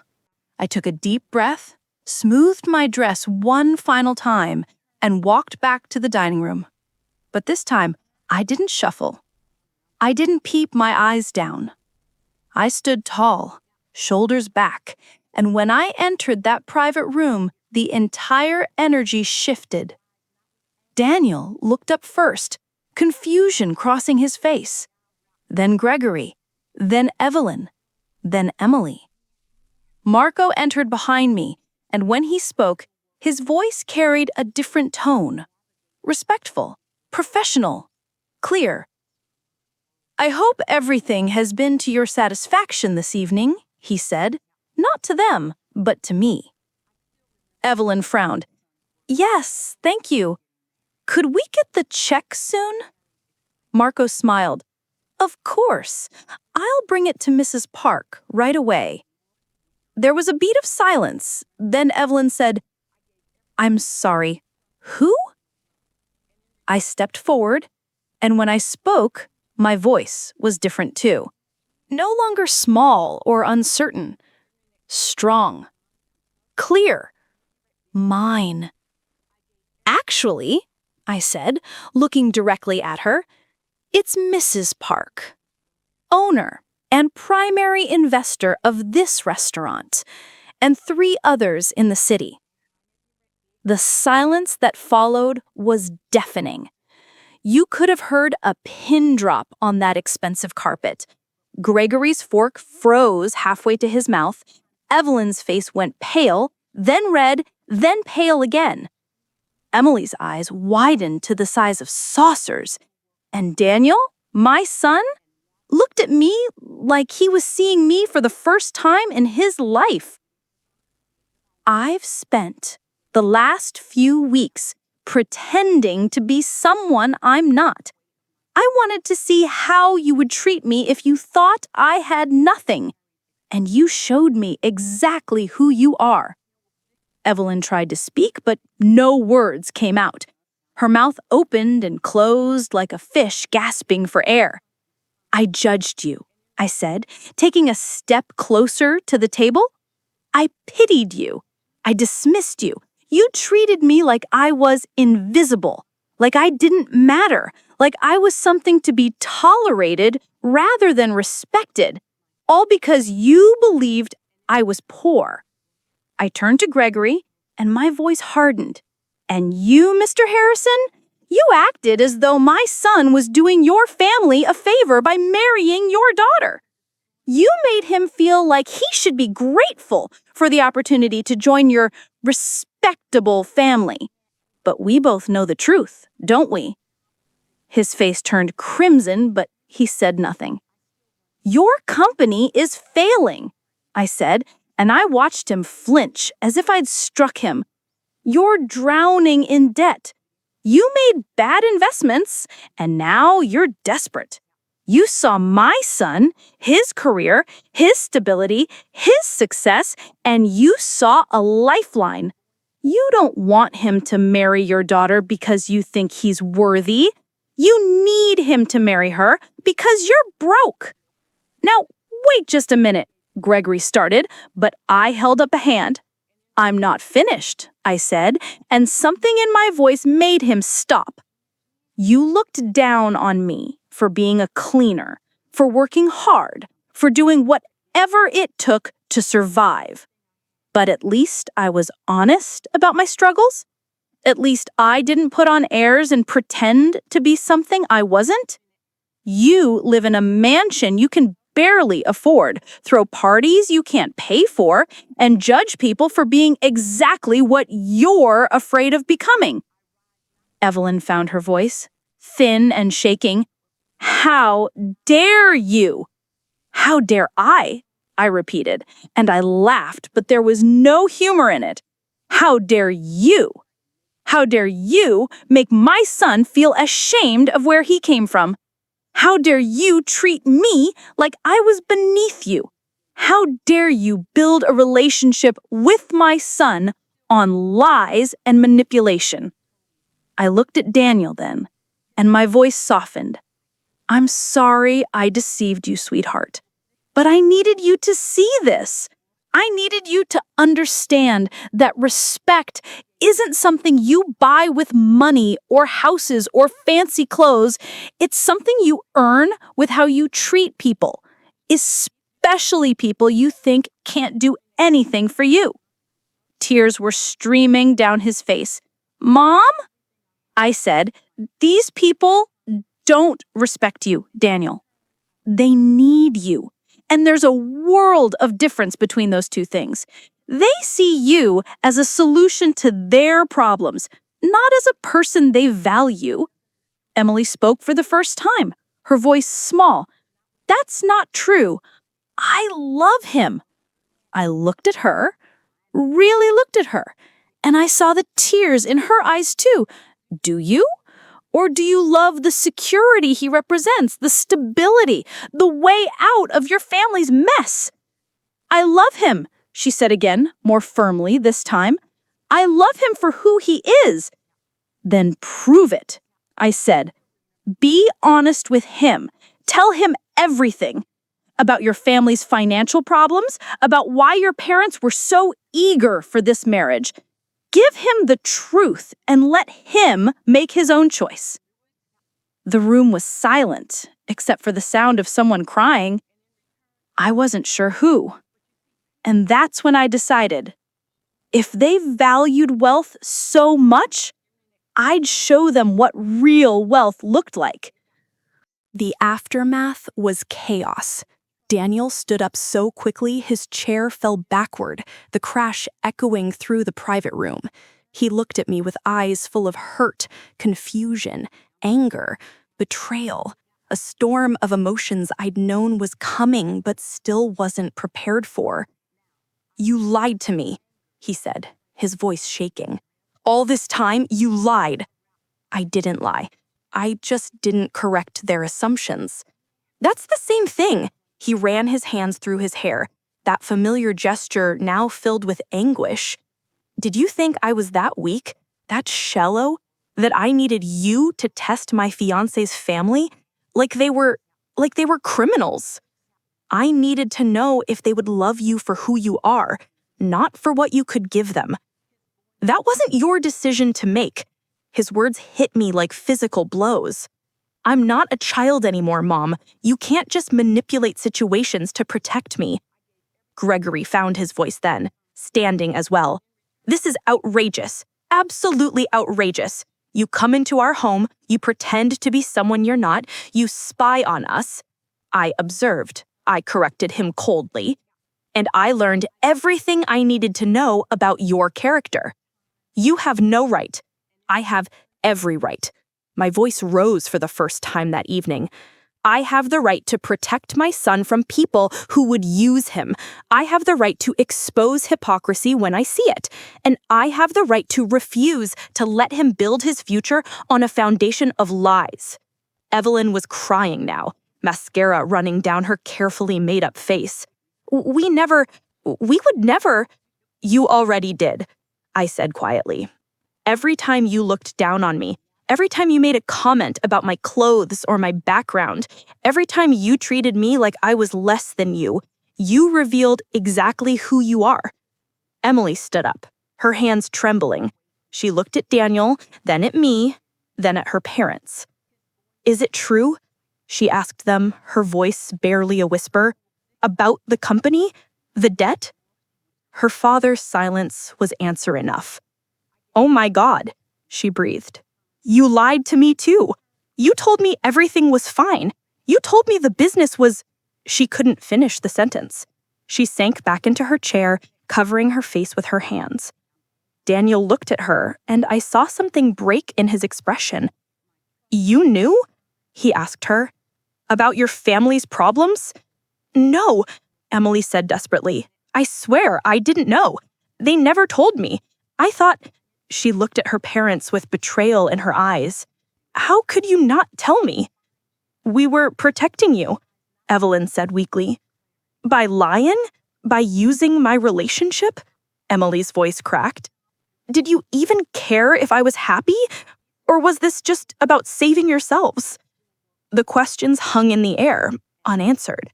I took a deep breath, smoothed my dress one final time, and walked back to the dining room. But this time, I didn't shuffle. I didn't peep my eyes down. I stood tall, shoulders back, and when I entered that private room, the entire energy shifted. Daniel looked up first, confusion crossing his face. Then Gregory, then Evelyn, then Emily. Marco entered behind me, and when he spoke, his voice carried a different tone. Respectful, professional, clear. "I hope everything has been to your satisfaction this evening," he said, not to them, but to me. Evelyn frowned. "Yes, thank you. Could we get the check soon?" Marco smiled. "Of course. I'll bring it to Mrs. Park right away." There was a beat of silence. Then Evelyn said, "I'm sorry. Who?" I stepped forward, and when I spoke, my voice was different too. No longer small or uncertain. Strong. Clear. Mine. "Actually," I said, looking directly at her, "it's Mrs. Park, owner and primary investor of this restaurant, and 3 others in the city." The silence that followed was deafening. You could have heard a pin drop on that expensive carpet. Gregory's fork froze halfway to his mouth. Evelyn's face went pale, then red, then pale again. Emily's eyes widened to the size of saucers. And Daniel, my son, looked at me like he was seeing me for the first time in his life. I've spent the last few weeks pretending to be someone I'm not. I wanted to see how you would treat me if you thought I had nothing. And you showed me exactly who you are. Evelyn tried to speak, but no words came out. Her mouth opened and closed like a fish gasping for air. "I judged you," I said, taking a step closer to the table. "I pitied you. I dismissed you. You treated me like I was invisible, like I didn't matter, like I was something to be tolerated rather than respected, all because you believed I was poor." I turned to Gregory, and my voice hardened. "And you, Mr. Harrison? You acted as though my son was doing your family a favor by marrying your daughter. You made him feel like he should be grateful for the opportunity to join your respectable family. But we both know the truth, don't we?" His face turned crimson, but he said nothing. "Your company is failing," I said, and I watched him flinch as if I'd struck him. "You're drowning in debt. You made bad investments, and now you're desperate. You saw my son, his career, his stability, his success, and you saw a lifeline. You don't want him to marry your daughter because you think he's worthy. You need him to marry her because you're broke." "Now, wait just a minute," Gregory started, but I held up a hand. "I'm not finished," I said, and something in my voice made him stop. "You looked down on me for being a cleaner, for working hard, for doing whatever it took to survive. But at least I was honest about my struggles. At least I didn't put on airs and pretend to be something I wasn't. You live in a mansion you can barely afford, throw parties you can't pay for, and judge people for being exactly what you're afraid of becoming. Evelyn found her voice, thin and shaking. How dare you? How dare I repeated, and I laughed, but there was no humor in it. How dare you? How dare you make my son feel ashamed of where he came from? How dare you treat me like I was beneath you? How dare you build a relationship with my son on lies and manipulation? I looked at Daniel then, and my voice softened. I'm sorry I deceived you, sweetheart. But I needed you to see this. I needed you to understand that respect isn't something you buy with money or houses or fancy clothes. It's something you earn with how you treat people, especially people you think can't do anything for you. Tears were streaming down his face. Mom? I said, these people don't respect you, Daniel. They need you. And there's a world of difference between those two things. They see you as a solution to their problems, not as a person they value. Emily spoke for the first time, her voice small. That's not true. I love him. I looked at her, really looked at her, and I saw the tears in her eyes too. Do you? Or do you love the security he represents, the stability, the way out of your family's mess? I love him, she said again, more firmly this time. I love him for who he is. Then prove it, I said. Be honest with him. Tell him everything about your family's financial problems, about why your parents were so eager for this marriage. Give him the truth and let him make his own choice. The room was silent, except for the sound of someone crying. I wasn't sure who. And that's when I decided, if they valued wealth so much, I'd show them what real wealth looked like. The aftermath was chaos. Daniel stood up so quickly his chair fell backward, the crash echoing through the private room. He looked at me with eyes full of hurt, confusion, anger, betrayal, a storm of emotions I'd known was coming but still wasn't prepared for. You lied to me, he said, his voice shaking. All this time, you lied. I didn't lie. I just didn't correct their assumptions. That's the same thing. He ran his hands through his hair, that familiar gesture now filled with anguish. Did you think I was that weak, that shallow, that I needed you to test my fiancé's family? Like they were criminals. I needed to know if they would love you for who you are, not for what you could give them. That wasn't your decision to make. His words hit me like physical blows. I'm not a child anymore, Mom. You can't just manipulate situations to protect me. Gregory found his voice then, standing as well. This is outrageous. Absolutely outrageous. You come into our home, you pretend to be someone you're not, you spy on us. I observed. I corrected him coldly. And I learned everything I needed to know about your character. You have no right. I have every right. My voice rose for the first time that evening. I have the right to protect my son from people who would use him. I have the right to expose hypocrisy when I see it. And I have the right to refuse to let him build his future on a foundation of lies. Evelyn was crying now, mascara running down her carefully made-up face. We would never. You already did, I said quietly. Every time you looked down on me, every time you made a comment about my clothes or my background, every time you treated me like I was less than you revealed exactly who you are. Emily stood up, her hands trembling. She looked at Daniel, then at me, then at her parents. Is it true? She asked them, her voice barely a whisper. About the company? The debt? Her father's silence was answer enough. Oh my God, she breathed. You lied to me too. You told me everything was fine. You told me the business was... She couldn't finish the sentence. She sank back into her chair, covering her face with her hands. Daniel looked at her, and I saw something break in his expression. "You knew?" he asked her. "About your family's problems?" "No," Emily said desperately. "I swear I didn't know. They never told me. I thought—" She looked at her parents with betrayal in her eyes. "How could you not tell me?" "We were protecting you," Evelyn said weakly. "By lying? By using my relationship?" Emily's voice cracked. "Did you even care if I was happy? Or was this just about saving yourselves?" The questions hung in the air, unanswered.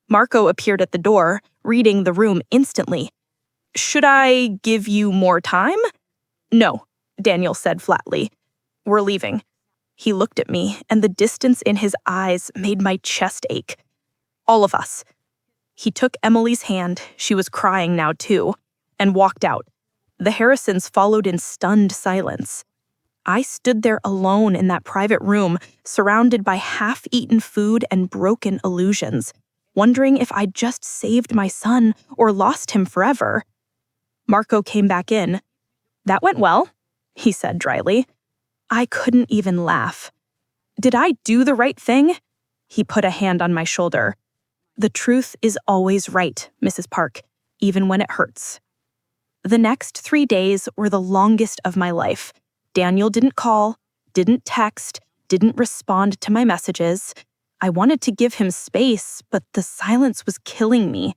Marco appeared at the door, reading the room instantly. "Should I give you more time?" "No," Daniel said flatly. "We're leaving." He looked at me, and the distance in his eyes made my chest ache. "All of us." He took Emily's hand, she was crying now too, and walked out. The Harrisons followed in stunned silence. I stood there alone in that private room, surrounded by half-eaten food and broken illusions, wondering if I'd just saved my son or lost him forever. Marco came back in. "That went well," he said dryly. I couldn't even laugh. "Did I do the right thing?" He put a hand on my shoulder. "The truth is always right, Mrs. Park, even when it hurts." The next 3 days were the longest of my life. Daniel didn't call, didn't text, didn't respond to my messages. I wanted to give him space, but the silence was killing me.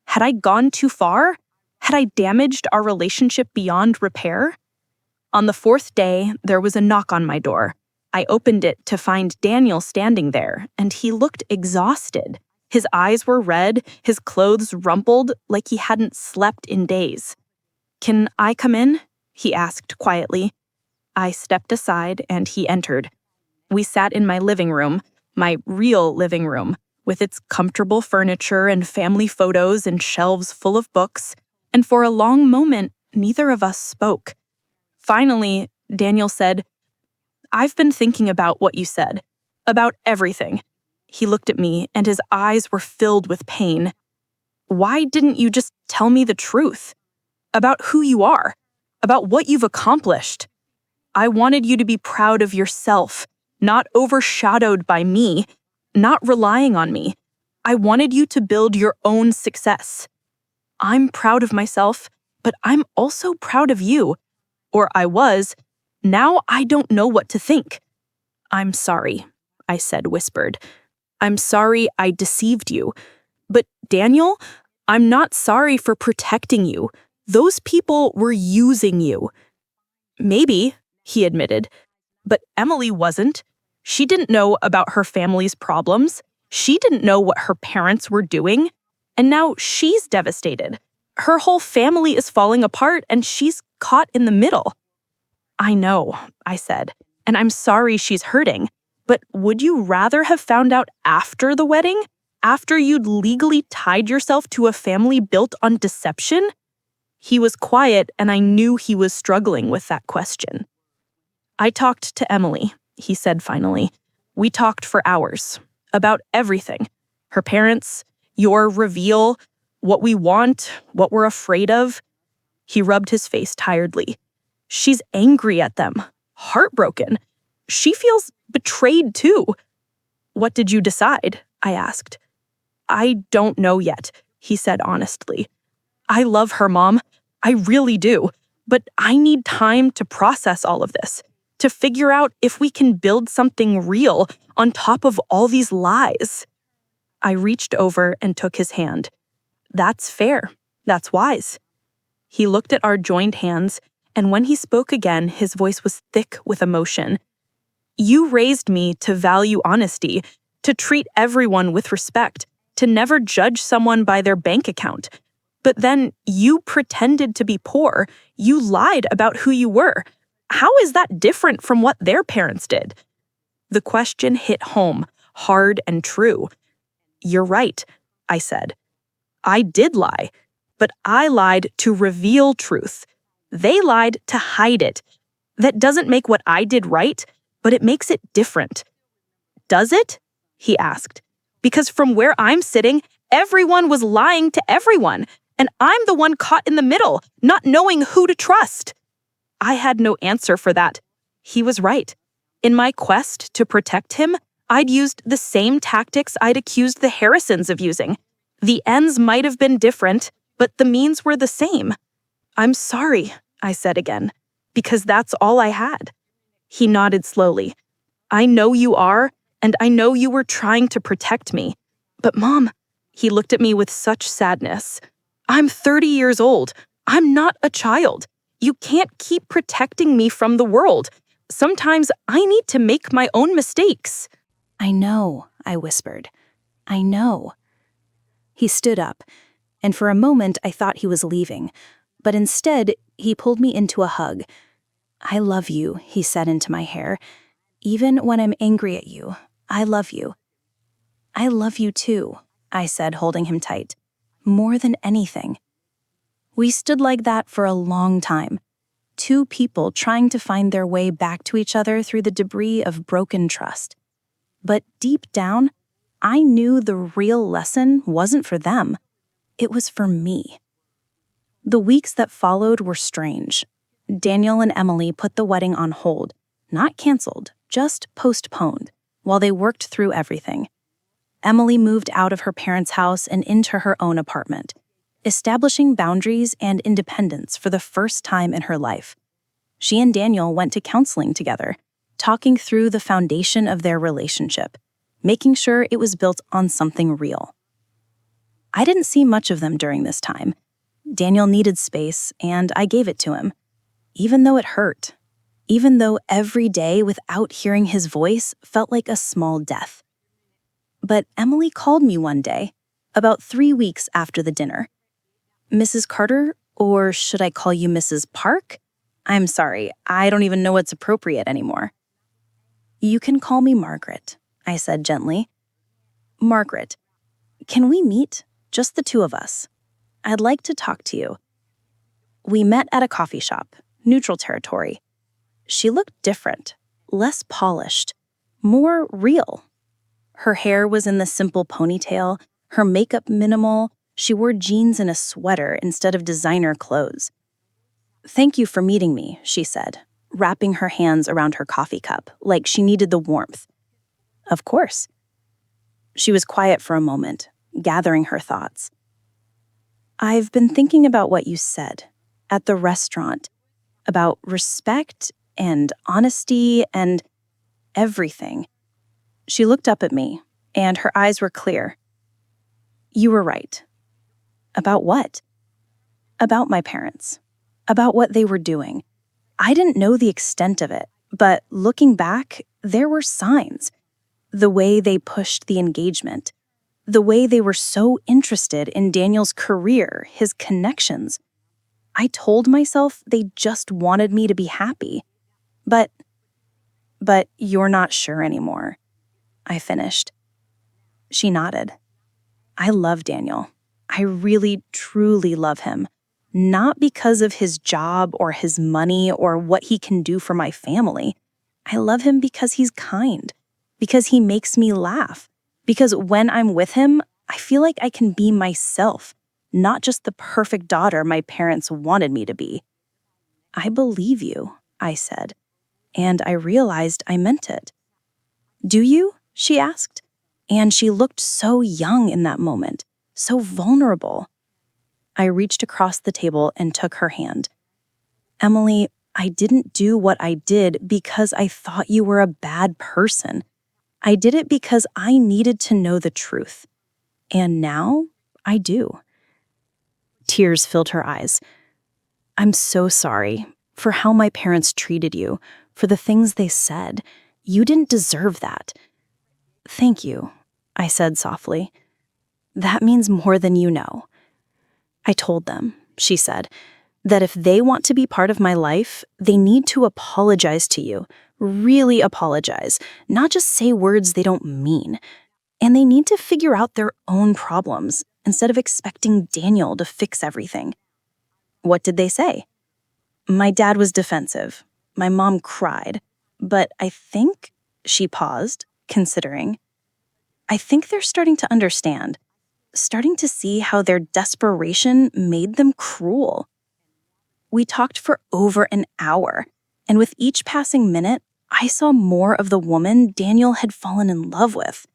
Had I gone too far? Had I damaged our relationship beyond repair? On the 4th day, there was a knock on my door. I opened it to find Daniel standing there, and he looked exhausted. His eyes were red, his clothes rumpled, like he hadn't slept in days. "Can I come in?" he asked quietly. I stepped aside, and he entered. We sat in my living room, my real living room, with its comfortable furniture and family photos and shelves full of books, and for a long moment, neither of us spoke. Finally, Daniel said, "I've been thinking about what you said, about everything." He looked at me, and his eyes were filled with pain. "Why didn't you just tell me the truth? About who you are, about what you've accomplished? I wanted you to be proud of yourself, not overshadowed by me, not relying on me. I wanted you to build your own success. I'm proud of myself, but I'm also proud of you. Or I was. Now I don't know what to think." "I'm sorry," I said whispered. "I'm sorry I deceived you. But Daniel, I'm not sorry for protecting you. Those people were using you." "Maybe," he admitted. "But Emily wasn't. She didn't know about her family's problems. She didn't know what her parents were doing. And now she's devastated. Her whole family is falling apart, and she's caught in the middle." "I know," I said, "and I'm sorry she's hurting. But would you rather have found out after the wedding? After you'd legally tied yourself to a family built on deception?" He was quiet, and I knew he was struggling with that question. "I talked to Emily," he said finally. "We talked for hours. About everything. Her parents, your reveal, what we want, what we're afraid of." He rubbed his face tiredly. "She's angry at them. Heartbroken. She feels betrayed too." "What did you decide?" I asked. "I don't know yet," he said honestly. "I love her, Mom. I really do. But I need time to process all of this, to figure out if we can build something real on top of all these lies." I reached over and took his hand. "That's fair. That's wise." He looked at our joined hands, and when he spoke again, his voice was thick with emotion. "You raised me to value honesty, to treat everyone with respect, to never judge someone by their bank account. But then you pretended to be poor. You lied about who you were. How is that different from what their parents did?" The question hit home, hard and true. "You're right," I said. "I did lie, but I lied to reveal truth. They lied to hide it. That doesn't make what I did right, but it makes it different." "Does it?" he asked. Because from where I'm sitting, everyone was lying to everyone, and I'm the one caught in the middle, not knowing who to trust. I had no answer for that. He was right. In my quest to protect him, I'd used the same tactics I'd accused the Harrisons of using. The ends might have been different, but the means were the same. I'm sorry, I said again, because that's all I had. He nodded slowly. I know you are, and I know you were trying to protect me. But Mom, he looked at me with such sadness. I'm 30 years old. I'm not a child. You can't keep protecting me from the world. Sometimes I need to make my own mistakes. I know, I whispered. I know. He stood up, and for a moment I thought he was leaving, but instead he pulled me into a hug. I love you, he said into my hair. Even when I'm angry at you, I love you. I love you too, I said, holding him tight. More than anything. We stood like that for a long time. Two people trying to find their way back to each other through the debris of broken trust. But deep down, I knew the real lesson wasn't for them. It was for me. The weeks that followed were strange. Daniel and Emily put the wedding on hold, not canceled, just postponed, while they worked through everything. Emily moved out of her parents' house and into her own apartment, establishing boundaries and independence for the first time in her life. She and Daniel went to counseling together, talking through the foundation of their relationship, making sure it was built on something real. I didn't see much of them during this time. Daniel needed space, and I gave it to him, even though it hurt, even though every day without hearing his voice felt like a small death. But Emily called me one day, about 3 weeks after the dinner. Mrs. Carter, or should I call you Mrs. Park? I'm sorry, I don't even know what's appropriate anymore. You can call me Margaret, I said gently. Margaret, can we meet? Just the two of us. I'd like to talk to you. We met at a coffee shop, neutral territory. She looked different, less polished, more real. Her hair was in the simple ponytail, her makeup minimal. She wore jeans and a sweater instead of designer clothes. Thank you for meeting me, she said, wrapping her hands around her coffee cup like she needed the warmth. Of course. She was quiet for a moment, gathering her thoughts. I've been thinking about what you said at the restaurant, about respect and honesty and everything. She looked up at me, and her eyes were clear. You were right. About what? About my parents. About what they were doing. I didn't know the extent of it, but looking back, there were signs. The way they pushed the engagement. The way they were so interested in Daniel's career, his connections. I told myself they just wanted me to be happy. But you're not sure anymore, I finished. She nodded. I love Daniel. I really, truly love him. Not because of his job or his money or what he can do for my family. I love him because he's kind, because he makes me laugh, because when I'm with him, I feel like I can be myself, not just the perfect daughter my parents wanted me to be. I believe you, I said, and I realized I meant it. Do you? She asked, and she looked so young in that moment, so vulnerable. I reached across the table and took her hand. Emily, I didn't do what I did because I thought you were a bad person. I did it because I needed to know the truth. And now I do. Tears filled her eyes. I'm so sorry for how my parents treated you, for the things they said. You didn't deserve that. Thank you, I said softly. That means more than you know. I told them, she said, that if they want to be part of my life, they need to apologize to you, really apologize, not just say words they don't mean. And they need to figure out their own problems instead of expecting Daniel to fix everything. What did they say? My dad was defensive. My mom cried. But I think, she paused, considering. I think they're starting to understand, starting to see how their desperation made them cruel. We talked for over an hour, and with each passing minute, I saw more of the woman Daniel had fallen in love with.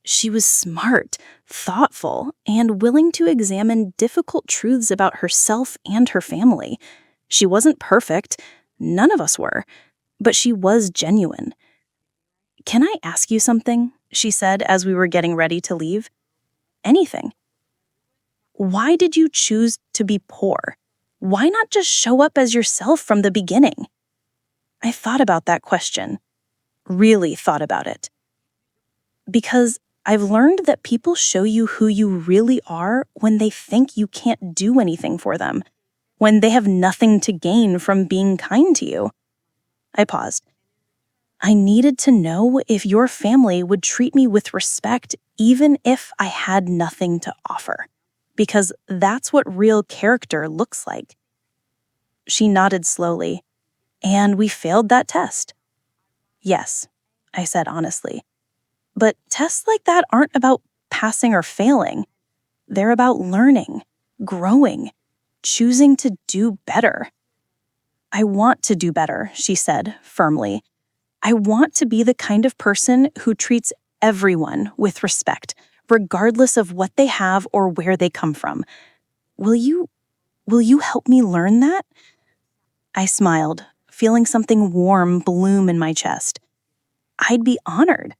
She was smart, thoughtful, and willing to examine difficult truths about herself and her family. She wasn't perfect, none of us were, but she was genuine. "Can I ask you something?" she said as we were getting ready to leave. "Anything. Why did you choose to be poor? Why not just show up as yourself from the beginning?" I thought about that question, really thought about it. Because I've learned that people show you who you really are when they think you can't do anything for them, when they have nothing to gain from being kind to you. I paused. I needed to know if your family would treat me with respect even if I had nothing to offer, because that's what real character looks like. She nodded slowly, and we failed that test. Yes, I said honestly. But tests like that aren't about passing or failing. They're about learning, growing, choosing to do better. "I want to do better," she said firmly. "I want to be the kind of person who treats everyone with respect, regardless of what they have or where they come from. Will you help me learn that?" I smiled, feeling something warm bloom in my chest. I'd be honored.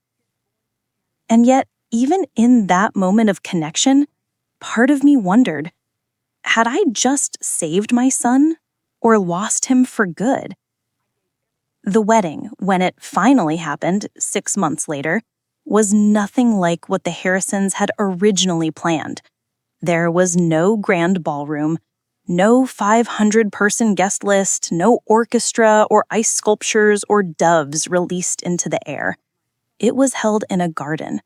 And yet, even in that moment of connection, part of me wondered, had I just saved my son or lost him for good? The wedding, when it finally happened 6 months later, was nothing like what the Harrisons had originally planned. There was no grand ballroom, no 500-person guest list, no orchestra or ice sculptures or doves released into the air. It was held in a garden.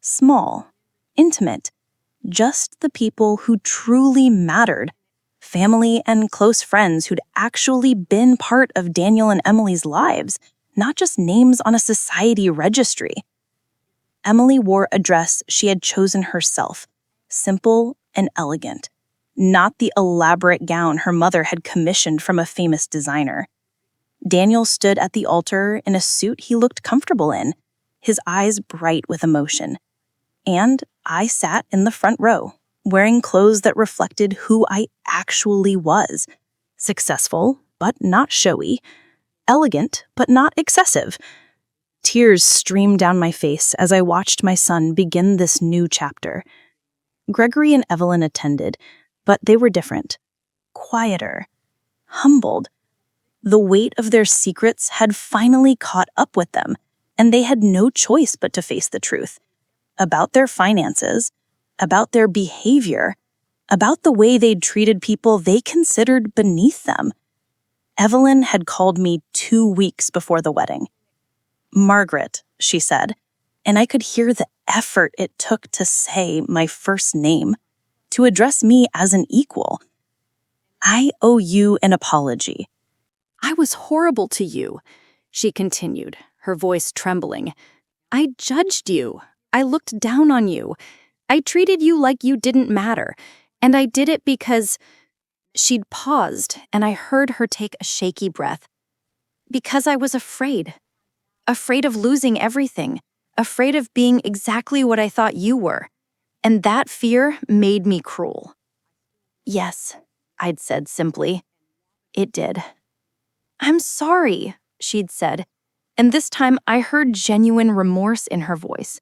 Small, intimate, just the people who truly mattered, family and close friends who'd actually been part of Daniel and Emily's lives, not just names on a society registry. Emily wore a dress she had chosen herself, simple and elegant, not the elaborate gown her mother had commissioned from a famous designer. Daniel stood at the altar in a suit he looked comfortable in, his eyes bright with emotion. And I sat in the front row, wearing clothes that reflected who I actually was. Successful, but not showy. Elegant, but not excessive. Tears streamed down my face as I watched my son begin this new chapter. Gregory and Evelyn attended, but they were different. Quieter. Humbled. The weight of their secrets had finally caught up with them, and they had no choice but to face the truth. About their finances, about their behavior, about the way they'd treated people they considered beneath them. Evelyn had called me 2 weeks before the wedding. "Margaret," she said, and I could hear the effort it took to say my first name, to address me as an equal. "I owe you an apology." "I was horrible to you," she continued, her voice trembling. "I judged you. I looked down on you. I treated you like you didn't matter. And I did it because—" She'd paused, and I heard her take a shaky breath. "Because I was afraid. Afraid of losing everything. Afraid of being exactly what I thought you were. And that fear made me cruel." "Yes," I'd said simply. "It did." "I'm sorry," she'd said, and this time I heard genuine remorse in her voice.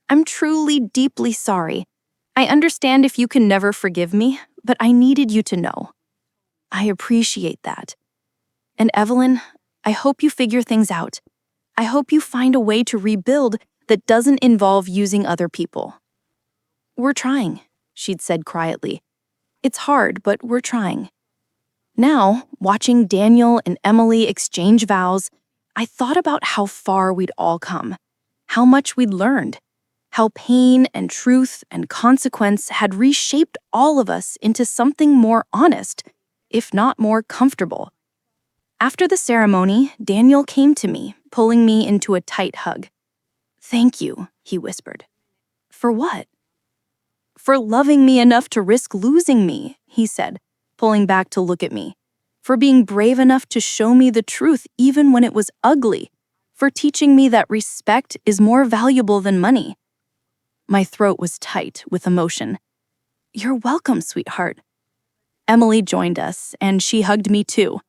"I'm truly deeply sorry. I understand if you can never forgive me, but I needed you to know. I appreciate that. And Evelyn, I hope you figure things out. I hope you find a way to rebuild that doesn't involve using other people." "We're trying," she'd said quietly. "It's hard, but we're trying." Now, watching Daniel and Emily exchange vows, I thought about how far we'd all come, how much we'd learned, how pain and truth and consequence had reshaped all of us into something more honest, if not more comfortable. After the ceremony, Daniel came to me, pulling me into a tight hug. "Thank you," he whispered. For what? For loving me enough to risk losing me, he said, pulling back to look at me. For being brave enough to show me the truth even when it was ugly. For teaching me that respect is more valuable than money. My throat was tight with emotion. You're welcome, sweetheart. Emily joined us, and she hugged me too.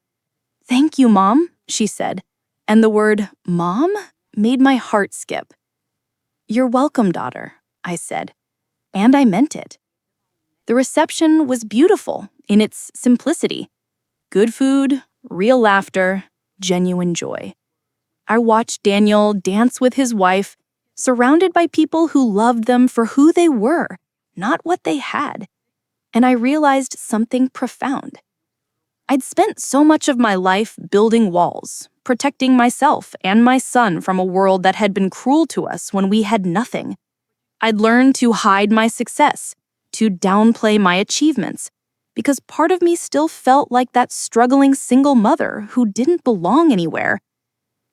Thank you, Mom, she said, and the word Mom made my heart skip. You're welcome, daughter, I said, and I meant it. The reception was beautiful in its simplicity. Good food, real laughter, genuine joy. I watched Daniel dance with his wife, surrounded by people who loved them for who they were, not what they had. And I realized something profound. I'd spent so much of my life building walls, protecting myself and my son from a world that had been cruel to us when we had nothing. I'd learned to hide my success, to downplay my achievements, because part of me still felt like that struggling single mother who didn't belong anywhere.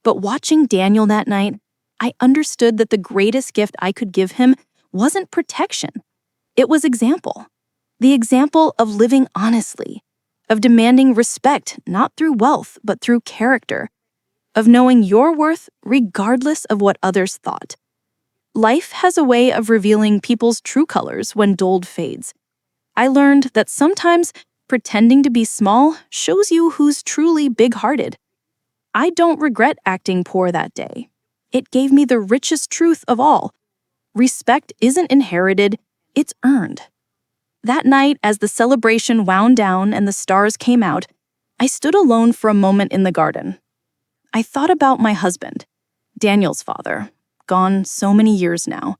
But watching Daniel that night, I understood that the greatest gift I could give him wasn't protection. It was example. The example of living honestly, of demanding respect not through wealth but through character, of knowing your worth regardless of what others thought. Life has a way of revealing people's true colors when dulled fades. I learned that sometimes pretending to be small shows you who's truly big-hearted. I don't regret acting poor that day. It gave me the richest truth of all. Respect isn't inherited, it's earned. That night, as the celebration wound down and the stars came out, I stood alone for a moment in the garden. I thought about my husband, Daniel's father, gone so many years now.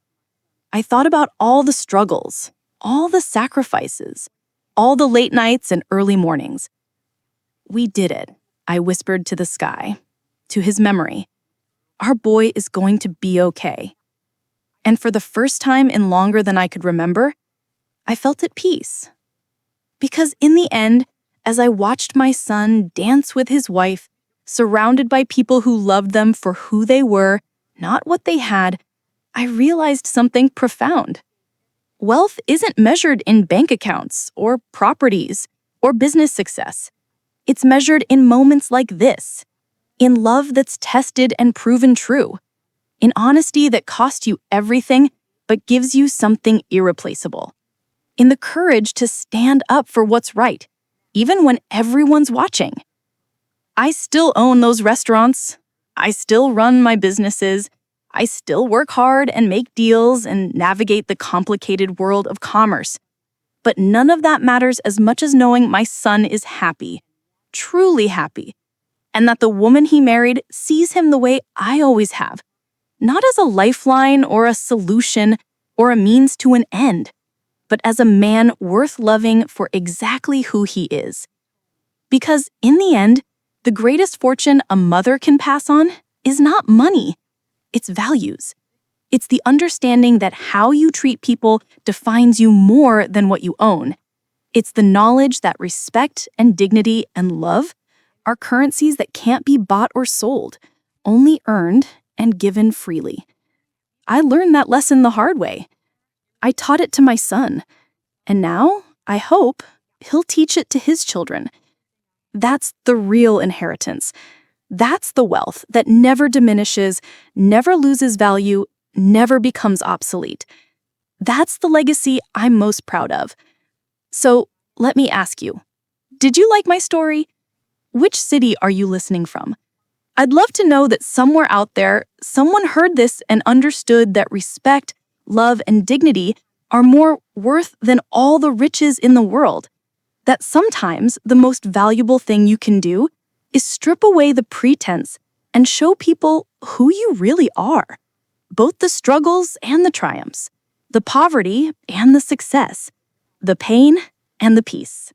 I thought about all the struggles, all the sacrifices, all the late nights and early mornings. We did it, I whispered to the sky, to his memory. Our boy is going to be okay. And for the first time in longer than I could remember, I felt at peace. Because in the end, as I watched my son dance with his wife, surrounded by people who loved them for who they were, not what they had, I realized something profound. Wealth isn't measured in bank accounts or properties or business success. It's measured in moments like this, in love that's tested and proven true, in honesty that costs you everything but gives you something irreplaceable, in the courage to stand up for what's right, even when everyone's watching. I still own those restaurants. I still run my businesses. I still work hard and make deals and navigate the complicated world of commerce. But none of that matters as much as knowing my son is happy, truly happy, and that the woman he married sees him the way I always have, not as a lifeline or a solution or a means to an end, but as a man worth loving for exactly who he is. Because in the end, the greatest fortune a mother can pass on is not money, it's values. It's the understanding that how you treat people defines you more than what you own. It's the knowledge that respect and dignity and love are currencies that can't be bought or sold, only earned and given freely. I learned that lesson the hard way. I taught it to my son, and now, I hope, he'll teach it to his children. That's the real inheritance. That's the wealth that never diminishes, never loses value, never becomes obsolete. That's the legacy I'm most proud of. So, let me ask you, did you like my story? Which city are you listening from? I'd love to know that somewhere out there, someone heard this and understood that respect, love, and dignity are more worth than all the riches in the world. That sometimes the most valuable thing you can do is strip away the pretense and show people who you really are. Both the struggles and the triumphs, the poverty and the success, the pain and the peace.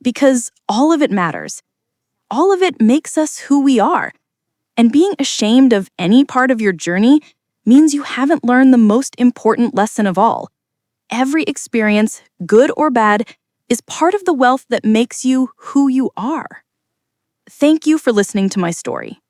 Because all of it matters. All of it makes us who we are. And being ashamed of any part of your journey means you haven't learned the most important lesson of all. Every experience, good or bad, is part of the wealth that makes you who you are. Thank you for listening to my story.